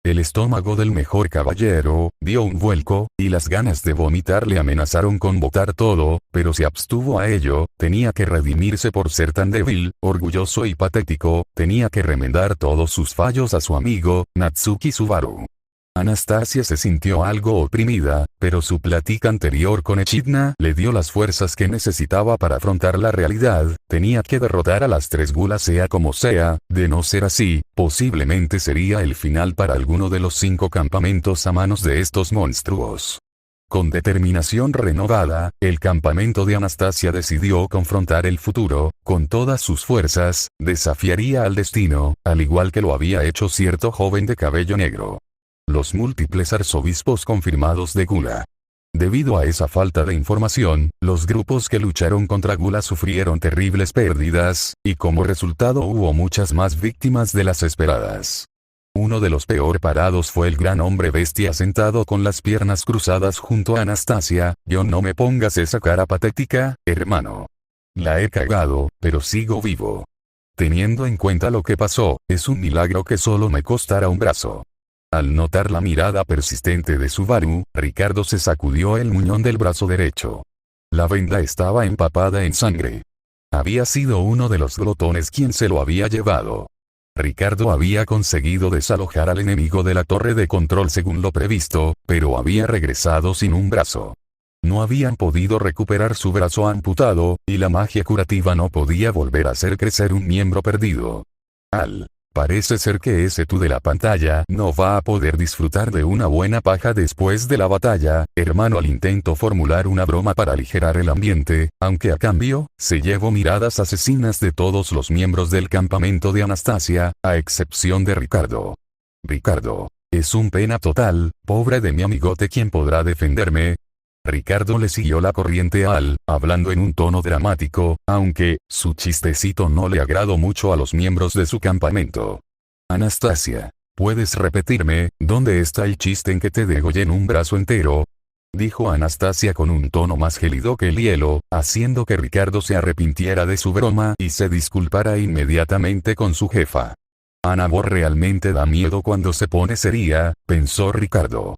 Speaker 1: El estómago del mejor caballero dio un vuelco, y las ganas de vomitar le amenazaron con botar todo, pero se abstuvo a ello. Tenía que redimirse por ser tan débil, orgulloso y patético, tenía que remendar todos sus fallos a su amigo, Natsuki Subaru. Anastasia se sintió algo oprimida, pero su plática anterior con Echidna le dio las fuerzas que necesitaba para afrontar la realidad. Tenía que derrotar a las tres gulas sea como sea, de no ser así, posiblemente sería el final para alguno de los 5 campamentos a manos de estos monstruos. Con determinación renovada, el campamento de Anastasia decidió confrontar el futuro, con todas sus fuerzas, desafiaría al destino, al igual que lo había hecho cierto joven de cabello negro. Los múltiples arzobispos confirmados de Gula. Debido a esa falta de información, los grupos que lucharon contra Gula sufrieron terribles pérdidas, y como resultado hubo muchas más víctimas de las esperadas. Uno de los peor parados fue el gran hombre bestia sentado con las piernas cruzadas junto a Anastasia. Yo no me pongas esa cara patética, hermano. La he cagado, pero sigo vivo. Teniendo en cuenta lo que pasó, es un milagro que solo me costara un brazo. Al notar la mirada persistente de Subaru, Ricardo se sacudió el muñón del brazo derecho. La venda estaba empapada en sangre. Había sido uno de los glotones quien se lo había llevado. Ricardo había conseguido desalojar al enemigo de la torre de control según lo previsto, pero había regresado sin un brazo. No habían podido recuperar su brazo amputado, y la magia curativa no podía volver a hacer crecer un miembro perdido. Parece ser que ese tú de la pantalla no va a poder disfrutar de una buena paja después de la batalla, hermano. Al intento formular una broma para aligerar el ambiente, aunque a cambio, se llevó miradas asesinas de todos los miembros del campamento de Anastasia, a excepción de Ricardo. Ricardo, es un pena total, pobre de mi amigote, ¿quién podrá defenderme? Ricardo le siguió la corriente a Al, hablando en un tono dramático, aunque, su chistecito no le agradó mucho a los miembros de su campamento. Anastasia, ¿puedes repetirme, dónde está el chiste en que te degollen un brazo entero? Dijo Anastasia con un tono más gélido que el hielo, haciendo que Ricardo se arrepintiera de su broma y se disculpara inmediatamente con su jefa. Anabor realmente da miedo cuando se pone seria, pensó Ricardo.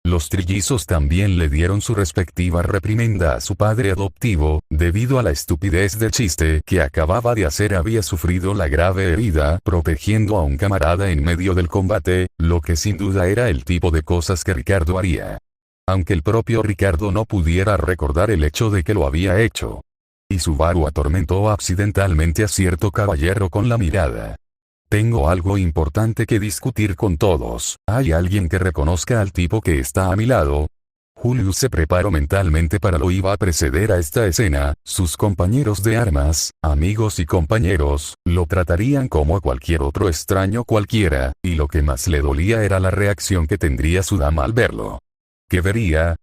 Speaker 1: Los trillizos también le dieron su respectiva reprimenda a su padre adoptivo, debido a la estupidez del chiste que acababa de hacer. Había sufrido la grave herida protegiendo a un camarada en medio del combate, lo que sin duda era el tipo de cosas que Ricardo haría. Aunque el propio Ricardo no pudiera recordar el hecho de que lo había hecho. Y Subaru atormentó accidentalmente a cierto caballero con la mirada. Tengo algo importante que discutir con todos. ¿Hay alguien que reconozca al tipo que está a mi lado? Julius se preparó mentalmente para lo iba a preceder a esta escena. Sus compañeros de armas, amigos y compañeros, lo tratarían como a cualquier otro extraño cualquiera, y lo que más le dolía era la reacción que tendría su dama al verlo. ¿Qué vería?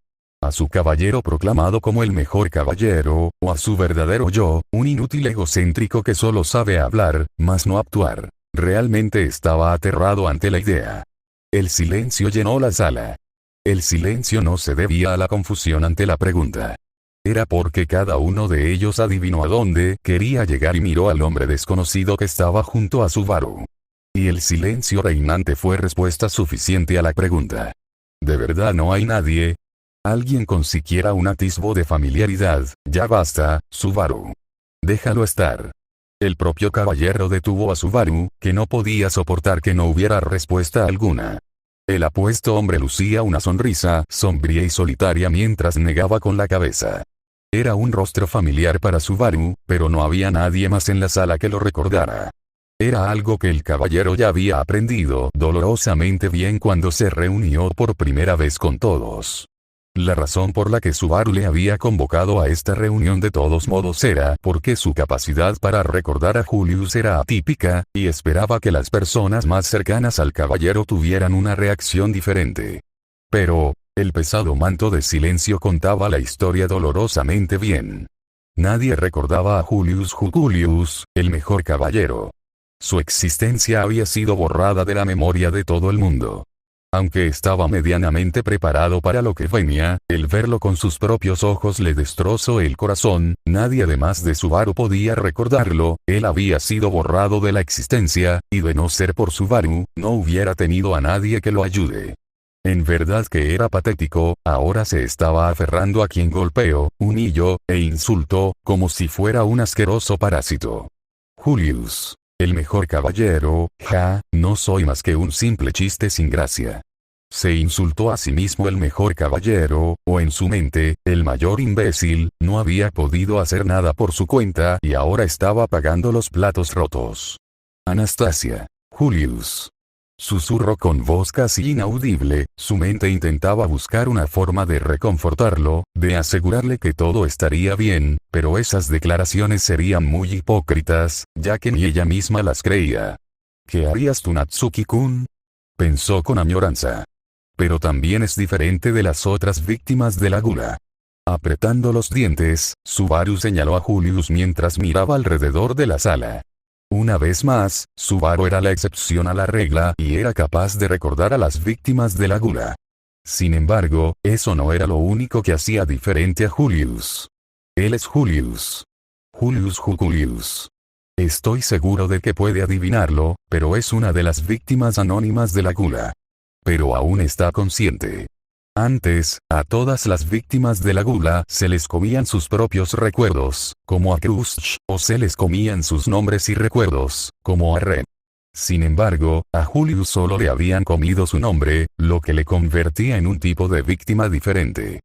Speaker 1: ¿A su caballero proclamado como el mejor caballero, o a su verdadero yo, un inútil egocéntrico que solo sabe hablar, mas no actuar? Realmente estaba aterrado ante la idea. El silencio llenó la sala. El silencio no se debía a la confusión ante la pregunta. Era porque cada uno de ellos adivinó a dónde quería llegar y miró al hombre desconocido que estaba junto a Subaru. Y el silencio reinante fue respuesta suficiente a la pregunta. ¿De verdad no hay nadie? Alguien con siquiera un atisbo de familiaridad. Ya basta, Subaru. Déjalo estar. El propio caballero detuvo a Subaru, que no podía soportar que no hubiera respuesta alguna. El apuesto hombre lucía una sonrisa sombría y solitaria mientras negaba con la cabeza. Era un rostro familiar para Subaru, pero no había nadie más en la sala que lo recordara. Era algo que el caballero ya había aprendido dolorosamente bien cuando se reunió por primera vez con todos. La razón por la que Subaru le había convocado a esta reunión de todos modos era porque su capacidad para recordar a Julius era atípica, y esperaba que las personas más cercanas al caballero tuvieran una reacción diferente. Pero, el pesado manto de silencio contaba la historia dolorosamente bien. Nadie recordaba a Julius, el mejor caballero. Su existencia había sido borrada de la memoria de todo el mundo. Aunque estaba medianamente preparado para lo que venía, el verlo con sus propios ojos le destrozó el corazón. Nadie además de Subaru podía recordarlo. Él había sido borrado de la existencia, y de no ser por Subaru, no hubiera tenido a nadie que lo ayude. En verdad que era patético. Ahora se estaba aferrando a quien golpeó, humilló, e insultó, como si fuera un asqueroso parásito. Julius. El mejor caballero, no soy más que un simple chiste sin gracia. Se insultó a sí mismo el mejor caballero, o en su mente, el mayor imbécil. No había podido hacer nada por su cuenta y ahora estaba pagando los platos rotos. Anastasia. Julius. Susurró con voz casi inaudible. Su mente intentaba buscar una forma de reconfortarlo, de asegurarle que todo estaría bien, pero esas declaraciones serían muy hipócritas, ya que ni ella misma las creía. ¿Qué harías tú, Natsuki-kun? Pensó con añoranza. Pero también es diferente de las otras víctimas de la gula. Apretando los dientes, Subaru señaló a Julius mientras miraba alrededor de la sala. Una vez más, Subaru era la excepción a la regla y era capaz de recordar a las víctimas de la gula. Sin embargo, eso no era lo único que hacía diferente a Julius. Él es Julius. Julius. Estoy seguro de que puede adivinarlo, pero es una de las víctimas anónimas de la gula. Pero aún está consciente. Antes, a todas las víctimas de la gula se les comían sus propios recuerdos, como a Krushch, o se les comían sus nombres y recuerdos, como a Rem. Sin embargo, a Julius solo le habían comido su nombre, lo que le convertía en un tipo de víctima diferente.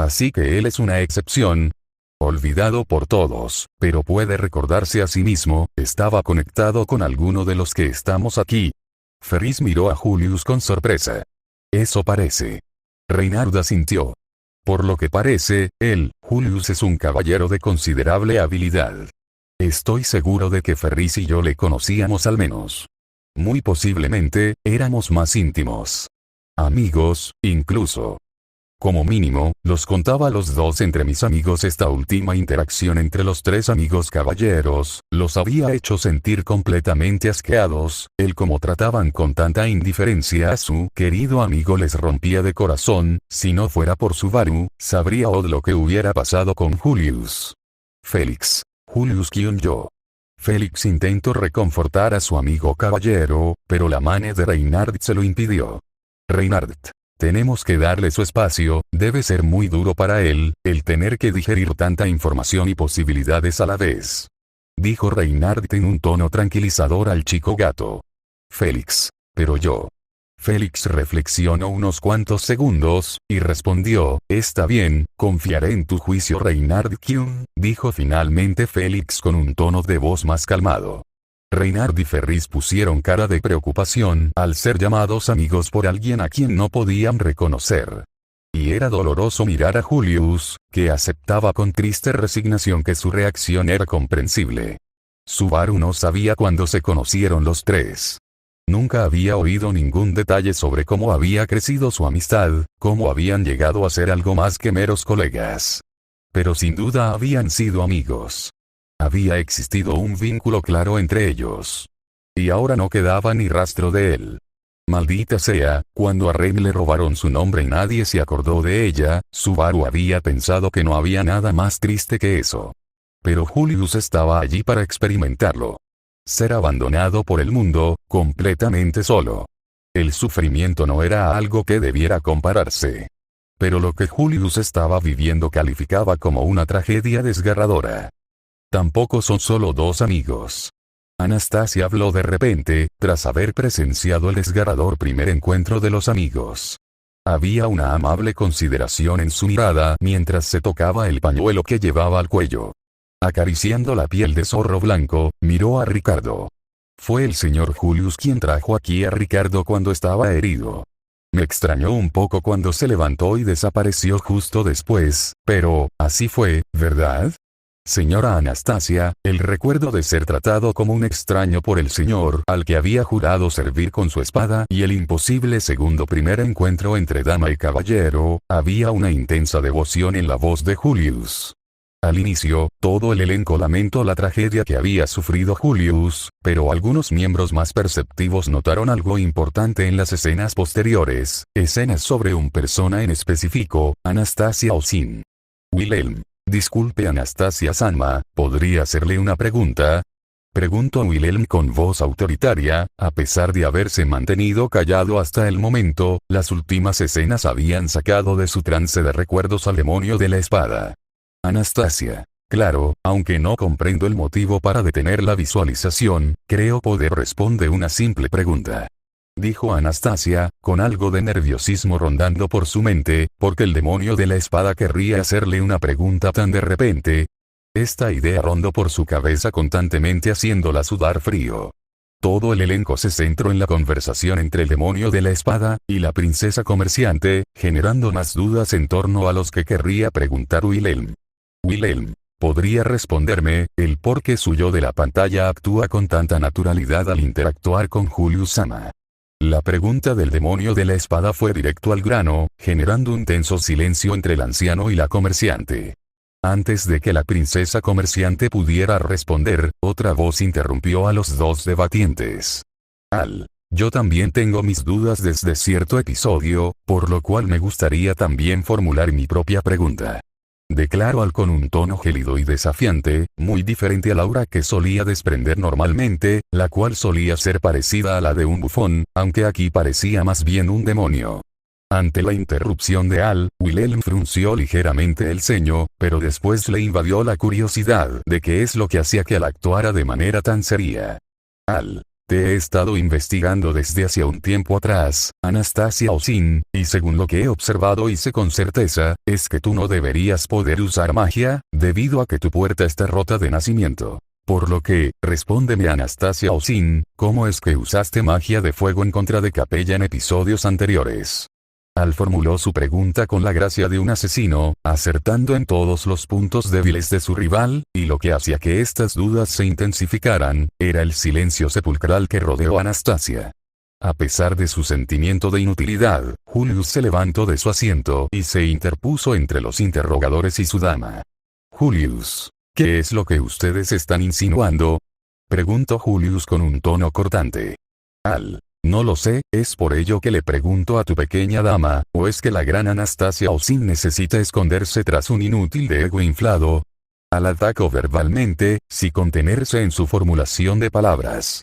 Speaker 1: Así que él es una excepción. Olvidado por todos, pero puede recordarse a sí mismo, estaba conectado con alguno de los que estamos aquí. Ferris miró a Julius con sorpresa. Eso parece. Reynard asintió. Por lo que parece, Julius es un caballero de considerable habilidad. Estoy seguro de que Ferris y yo le conocíamos al menos. Muy posiblemente, éramos más íntimos. Amigos, incluso. Como mínimo, los contaba los dos entre mis amigos. Esta última interacción entre los tres amigos caballeros, los había hecho sentir completamente asqueados. El cómo trataban con tanta indiferencia a su querido amigo les rompía de corazón. Si no fuera por Subaru, sabría Odd lo que hubiera pasado con Julius. Félix. Julius yo. Félix intentó reconfortar a su amigo caballero, pero la mano de Reynard se lo impidió. Reynard. Tenemos que darle su espacio, debe ser muy duro para él, el tener que digerir tanta información y posibilidades a la vez. Dijo Reynard en un tono tranquilizador al chico gato. Félix. Pero yo. Félix reflexionó unos cuantos segundos, y respondió, está bien, confiaré en tu juicio Reynard Kyun, dijo finalmente Félix con un tono de voz más calmado. Reynard y Ferris pusieron cara de preocupación al ser llamados amigos por alguien a quien no podían reconocer. Y era doloroso mirar a Julius, que aceptaba con triste resignación que su reacción era comprensible. Subaru no sabía cuándo se conocieron los tres. Nunca había oído ningún detalle sobre cómo había crecido su amistad, cómo habían llegado a ser algo más que meros colegas. Pero sin duda habían sido amigos. Había existido un vínculo claro entre ellos. Y ahora no quedaba ni rastro de él. Maldita sea, cuando a Ren le robaron su nombre y nadie se acordó de ella, Subaru había pensado que no había nada más triste que eso. Pero Julius estaba allí para experimentarlo. Ser abandonado por el mundo, completamente solo. El sufrimiento no era algo que debiera compararse. Pero lo que Julius estaba viviendo calificaba como una tragedia desgarradora. Tampoco son solo dos amigos. Anastasia habló de repente, tras haber presenciado el desgarrador primer encuentro de los amigos. Había una amable consideración en su mirada mientras se tocaba el pañuelo que llevaba al cuello. Acariciando la piel de zorro blanco, miró a Ricardo. Fue el señor Julius quien trajo aquí a Ricardo cuando estaba herido. Me extrañó un poco cuando se levantó y desapareció justo después, pero, así fue, ¿verdad? Señora Anastasia, el recuerdo de ser tratado como un extraño por el señor al que había jurado servir con su espada y el imposible segundo primer encuentro entre dama y caballero, había una intensa devoción en la voz de Julius. Al inicio, todo el elenco lamentó la tragedia que había sufrido Julius, pero algunos miembros más perceptivos notaron algo importante en las escenas posteriores, escenas sobre un persona en específico, Anastasia Osin. Wilhelm. Disculpe Anastasia Sanma, ¿podría hacerle una pregunta? Preguntó Wilhelm con voz autoritaria, a pesar de haberse mantenido callado hasta el momento, las últimas escenas habían sacado de su trance de recuerdos al demonio de la espada. Anastasia. Claro, aunque no comprendo el motivo para detener la visualización, creo poder responder una simple pregunta. Dijo Anastasia, con algo de nerviosismo rondando por su mente, porque el demonio de la espada querría hacerle una pregunta tan de repente. Esta idea rondó por su cabeza constantemente haciéndola sudar frío. Todo el elenco se centró en la conversación entre el demonio de la espada y la princesa comerciante, generando más dudas en torno a los que querría preguntar Wilhelm. Wilhelm, ¿podría responderme, el por qué su yo de la pantalla actúa con tanta naturalidad al interactuar con Julius Sama? La pregunta del demonio de la espada fue directo al grano, generando un tenso silencio entre el anciano y la comerciante. Antes de que la princesa comerciante pudiera responder, otra voz interrumpió a los dos debatientes. Yo también tengo mis dudas desde cierto episodio, por lo cual me gustaría también formular mi propia pregunta. Declaró Al con un tono gélido y desafiante, muy diferente al aura que solía desprender normalmente, la cual solía ser parecida a la de un bufón, aunque aquí parecía más bien un demonio. Ante la interrupción de Al, Wilhelm frunció ligeramente el ceño, pero después le invadió la curiosidad de qué es lo que hacía que Al actuara de manera tan seria. Te he estado investigando desde hace un tiempo atrás, Anastasia Osin, y según lo que he observado y sé con certeza, es que tú no deberías poder usar magia, debido a que tu puerta está rota de nacimiento. Por lo que, respóndeme Anastasia Osin, ¿cómo es que usaste magia de fuego en contra de Capella en episodios anteriores? Al formuló su pregunta con la gracia de un asesino, acertando en todos los puntos débiles de su rival, y lo que hacía que estas dudas se intensificaran, era el silencio sepulcral que rodeó a Anastasia. A pesar de su sentimiento de inutilidad, Julius se levantó de su asiento y se interpuso entre los interrogadores y su dama. Julius, ¿qué es lo que ustedes están insinuando? Preguntó Julius con un tono cortante. No lo sé, es por ello que le pregunto a tu pequeña dama, ¿o es que la gran Anastasia Osin necesita esconderse tras un inútil de ego inflado? Atacó verbalmente, sin contenerse en su formulación de palabras.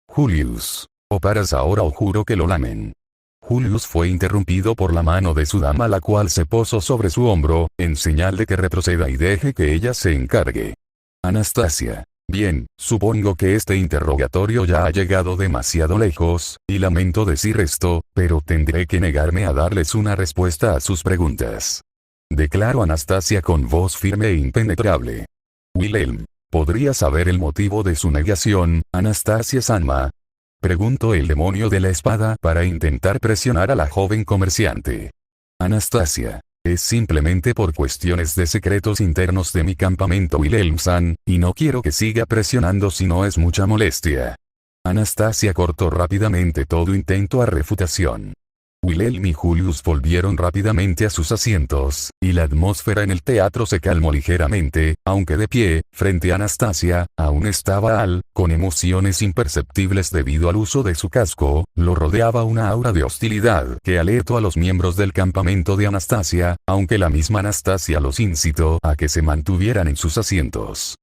Speaker 1: Julius, o paras ahora o juro que lo lamen. Julius fue interrumpido por la mano de su dama, la cual se posó sobre su hombro, en señal de que retroceda y deje que ella se encargue. Anastasia. Bien, supongo que este interrogatorio ya ha llegado demasiado lejos, y lamento decir esto, pero tendré que negarme a darles una respuesta a sus preguntas. Declaró Anastasia con voz firme e impenetrable. Wilhelm, ¿podría saber el motivo de su negación, Anastasia Sanma? Preguntó el demonio de la espada para intentar presionar a la joven comerciante. Anastasia. Es simplemente por cuestiones de secretos internos de mi campamento Wilhelm-san, y no quiero que siga presionando si no es mucha molestia. Anastasia cortó rápidamente todo intento a refutación. Wilhelm y Julius volvieron rápidamente a sus asientos, y la atmósfera en el teatro se calmó ligeramente, aunque de pie, frente a Anastasia, aún estaba con emociones imperceptibles debido al uso de su casco, lo rodeaba una aura de hostilidad que alertó a los miembros del campamento de Anastasia, aunque la misma Anastasia los incitó a que se mantuvieran en sus asientos.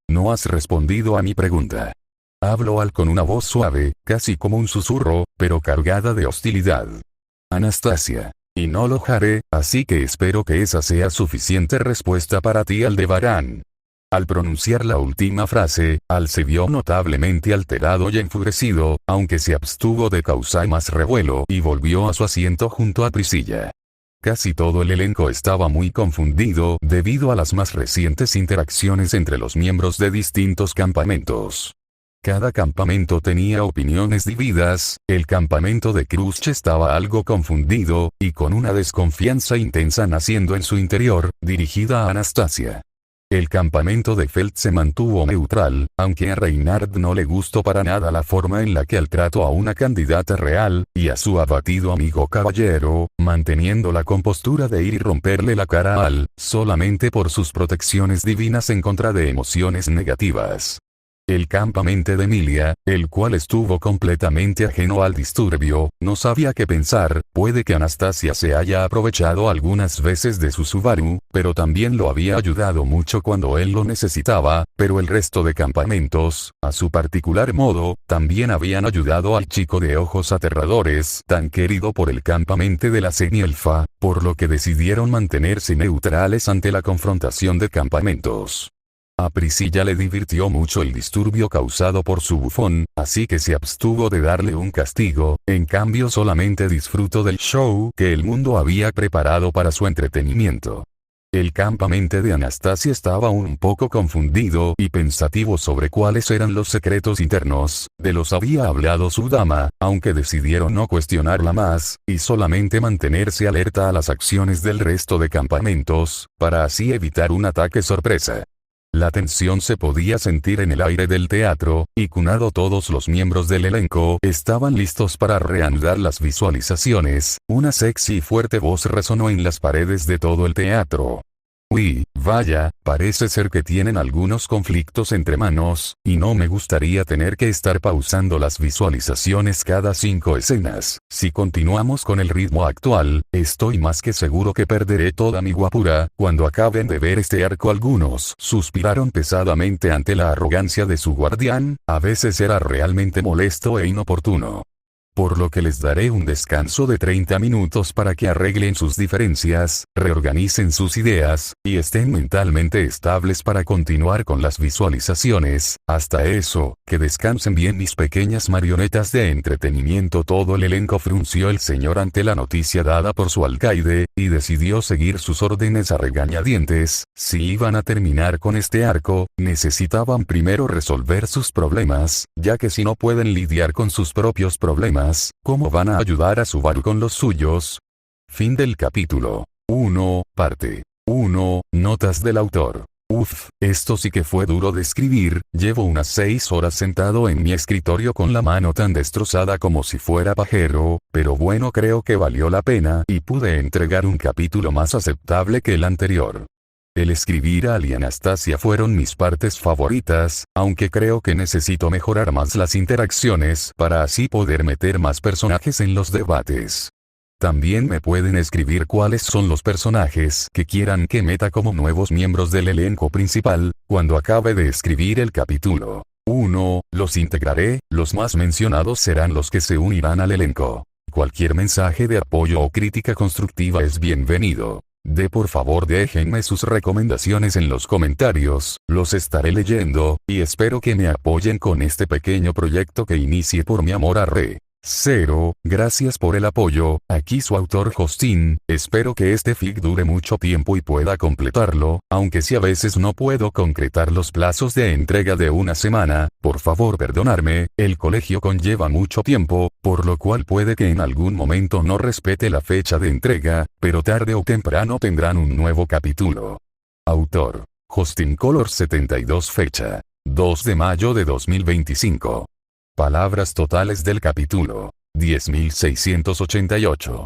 Speaker 1: No has respondido a mi pregunta. Habló con una voz suave, casi como un susurro, pero cargada de hostilidad. Anastasia. Y no lo haré, así que espero que esa sea suficiente respuesta para ti, Aldebarán. Al pronunciar la última frase, se vio notablemente alterado y enfurecido, aunque se abstuvo de causar más revuelo y volvió a su asiento junto a Priscilla. Casi todo el elenco estaba muy confundido debido a las más recientes interacciones entre los miembros de distintos campamentos. Cada campamento tenía opiniones divididas, el campamento de Krusch estaba algo confundido, y con una desconfianza intensa naciendo en su interior, dirigida a Anastasia. El campamento de Feld se mantuvo neutral, aunque a Reinhard no le gustó para nada la forma en la que trató a una candidata real, y a su abatido amigo caballero, manteniendo la compostura de ir y romperle la cara a solamente por sus protecciones divinas en contra de emociones negativas. El campamento de Emilia, el cual estuvo completamente ajeno al disturbio, no sabía qué pensar. Puede que Anastasia se haya aprovechado algunas veces de su Subaru, pero también lo había ayudado mucho cuando él lo necesitaba, pero el resto de campamentos, a su particular modo, también habían ayudado al chico de ojos aterradores, tan querido por el campamento de la semielfa, por lo que decidieron mantenerse neutrales ante la confrontación de campamentos. A Priscilla le divirtió mucho el disturbio causado por su bufón, así que se abstuvo de darle un castigo, en cambio solamente disfrutó del show que el mundo había preparado para su entretenimiento. El campamento de Anastasia estaba un poco confundido y pensativo sobre cuáles eran los secretos internos, de los había hablado su dama, aunque decidieron no cuestionarla más, y solamente mantenerse alerta a las acciones del resto de campamentos, para así evitar un ataque sorpresa. La tensión se podía sentir en el aire del teatro, y cunado todos los miembros del elenco estaban listos para reanudar las visualizaciones. Una sexy y fuerte voz resonó en las paredes de todo el teatro. Uy, vaya, parece ser que tienen algunos conflictos entre manos, y no me gustaría tener que estar pausando las visualizaciones cada 5 escenas. Si continuamos con el ritmo actual, estoy más que seguro que perderé toda mi guapura. Cuando acaben de ver este arco, algunos suspiraron pesadamente ante la arrogancia de su guardián. A veces era realmente molesto e inoportuno. por lo que les daré un descanso de 30 minutos para que arreglen sus diferencias, reorganicen sus ideas, y estén mentalmente estables para continuar con las visualizaciones. Hasta eso, que descansen bien mis pequeñas marionetas de entretenimiento. Todo el elenco frunció el ceñor ante la noticia dada por su alcaide, y decidió seguir sus órdenes a regañadientes. Si iban a terminar con este arco, necesitaban primero resolver sus problemas, ya que si no pueden lidiar con sus propios problemas, ¿cómo van a ayudar a Subaru con los suyos? Fin del capítulo 1, parte 1, notas del autor. Uf, esto sí que fue duro de escribir. Llevo unas 6 horas sentado en mi escritorio con la mano tan destrozada como si fuera pajero, pero bueno, creo que valió la pena y pude entregar un capítulo más aceptable que el anterior. El escribir a Ali y Anastasia fueron mis partes favoritas, aunque creo que necesito mejorar más las interacciones para así poder meter más personajes en los debates. También me pueden escribir cuáles son los personajes que quieran que meta como nuevos miembros del elenco principal, cuando acabe de escribir el capítulo 1, los integraré, los más mencionados serán los que se unirán al elenco. Cualquier mensaje de apoyo o crítica constructiva es bienvenido. Por favor déjenme sus recomendaciones en los comentarios, los estaré leyendo, y espero que me apoyen con este pequeño proyecto que inicie por mi amor a Re. 0, gracias por el apoyo, aquí su autor Justin, espero que este fic dure mucho tiempo y pueda completarlo, aunque si a veces no puedo concretar los plazos de entrega de una semana, por favor perdonarme, el colegio conlleva mucho tiempo, por lo cual puede que en algún momento no respete la fecha de entrega, pero tarde o temprano tendrán un nuevo capítulo. Autor: Justin Color 72. Fecha: 2 de mayo de 2025. Palabras totales del capítulo: 10.688.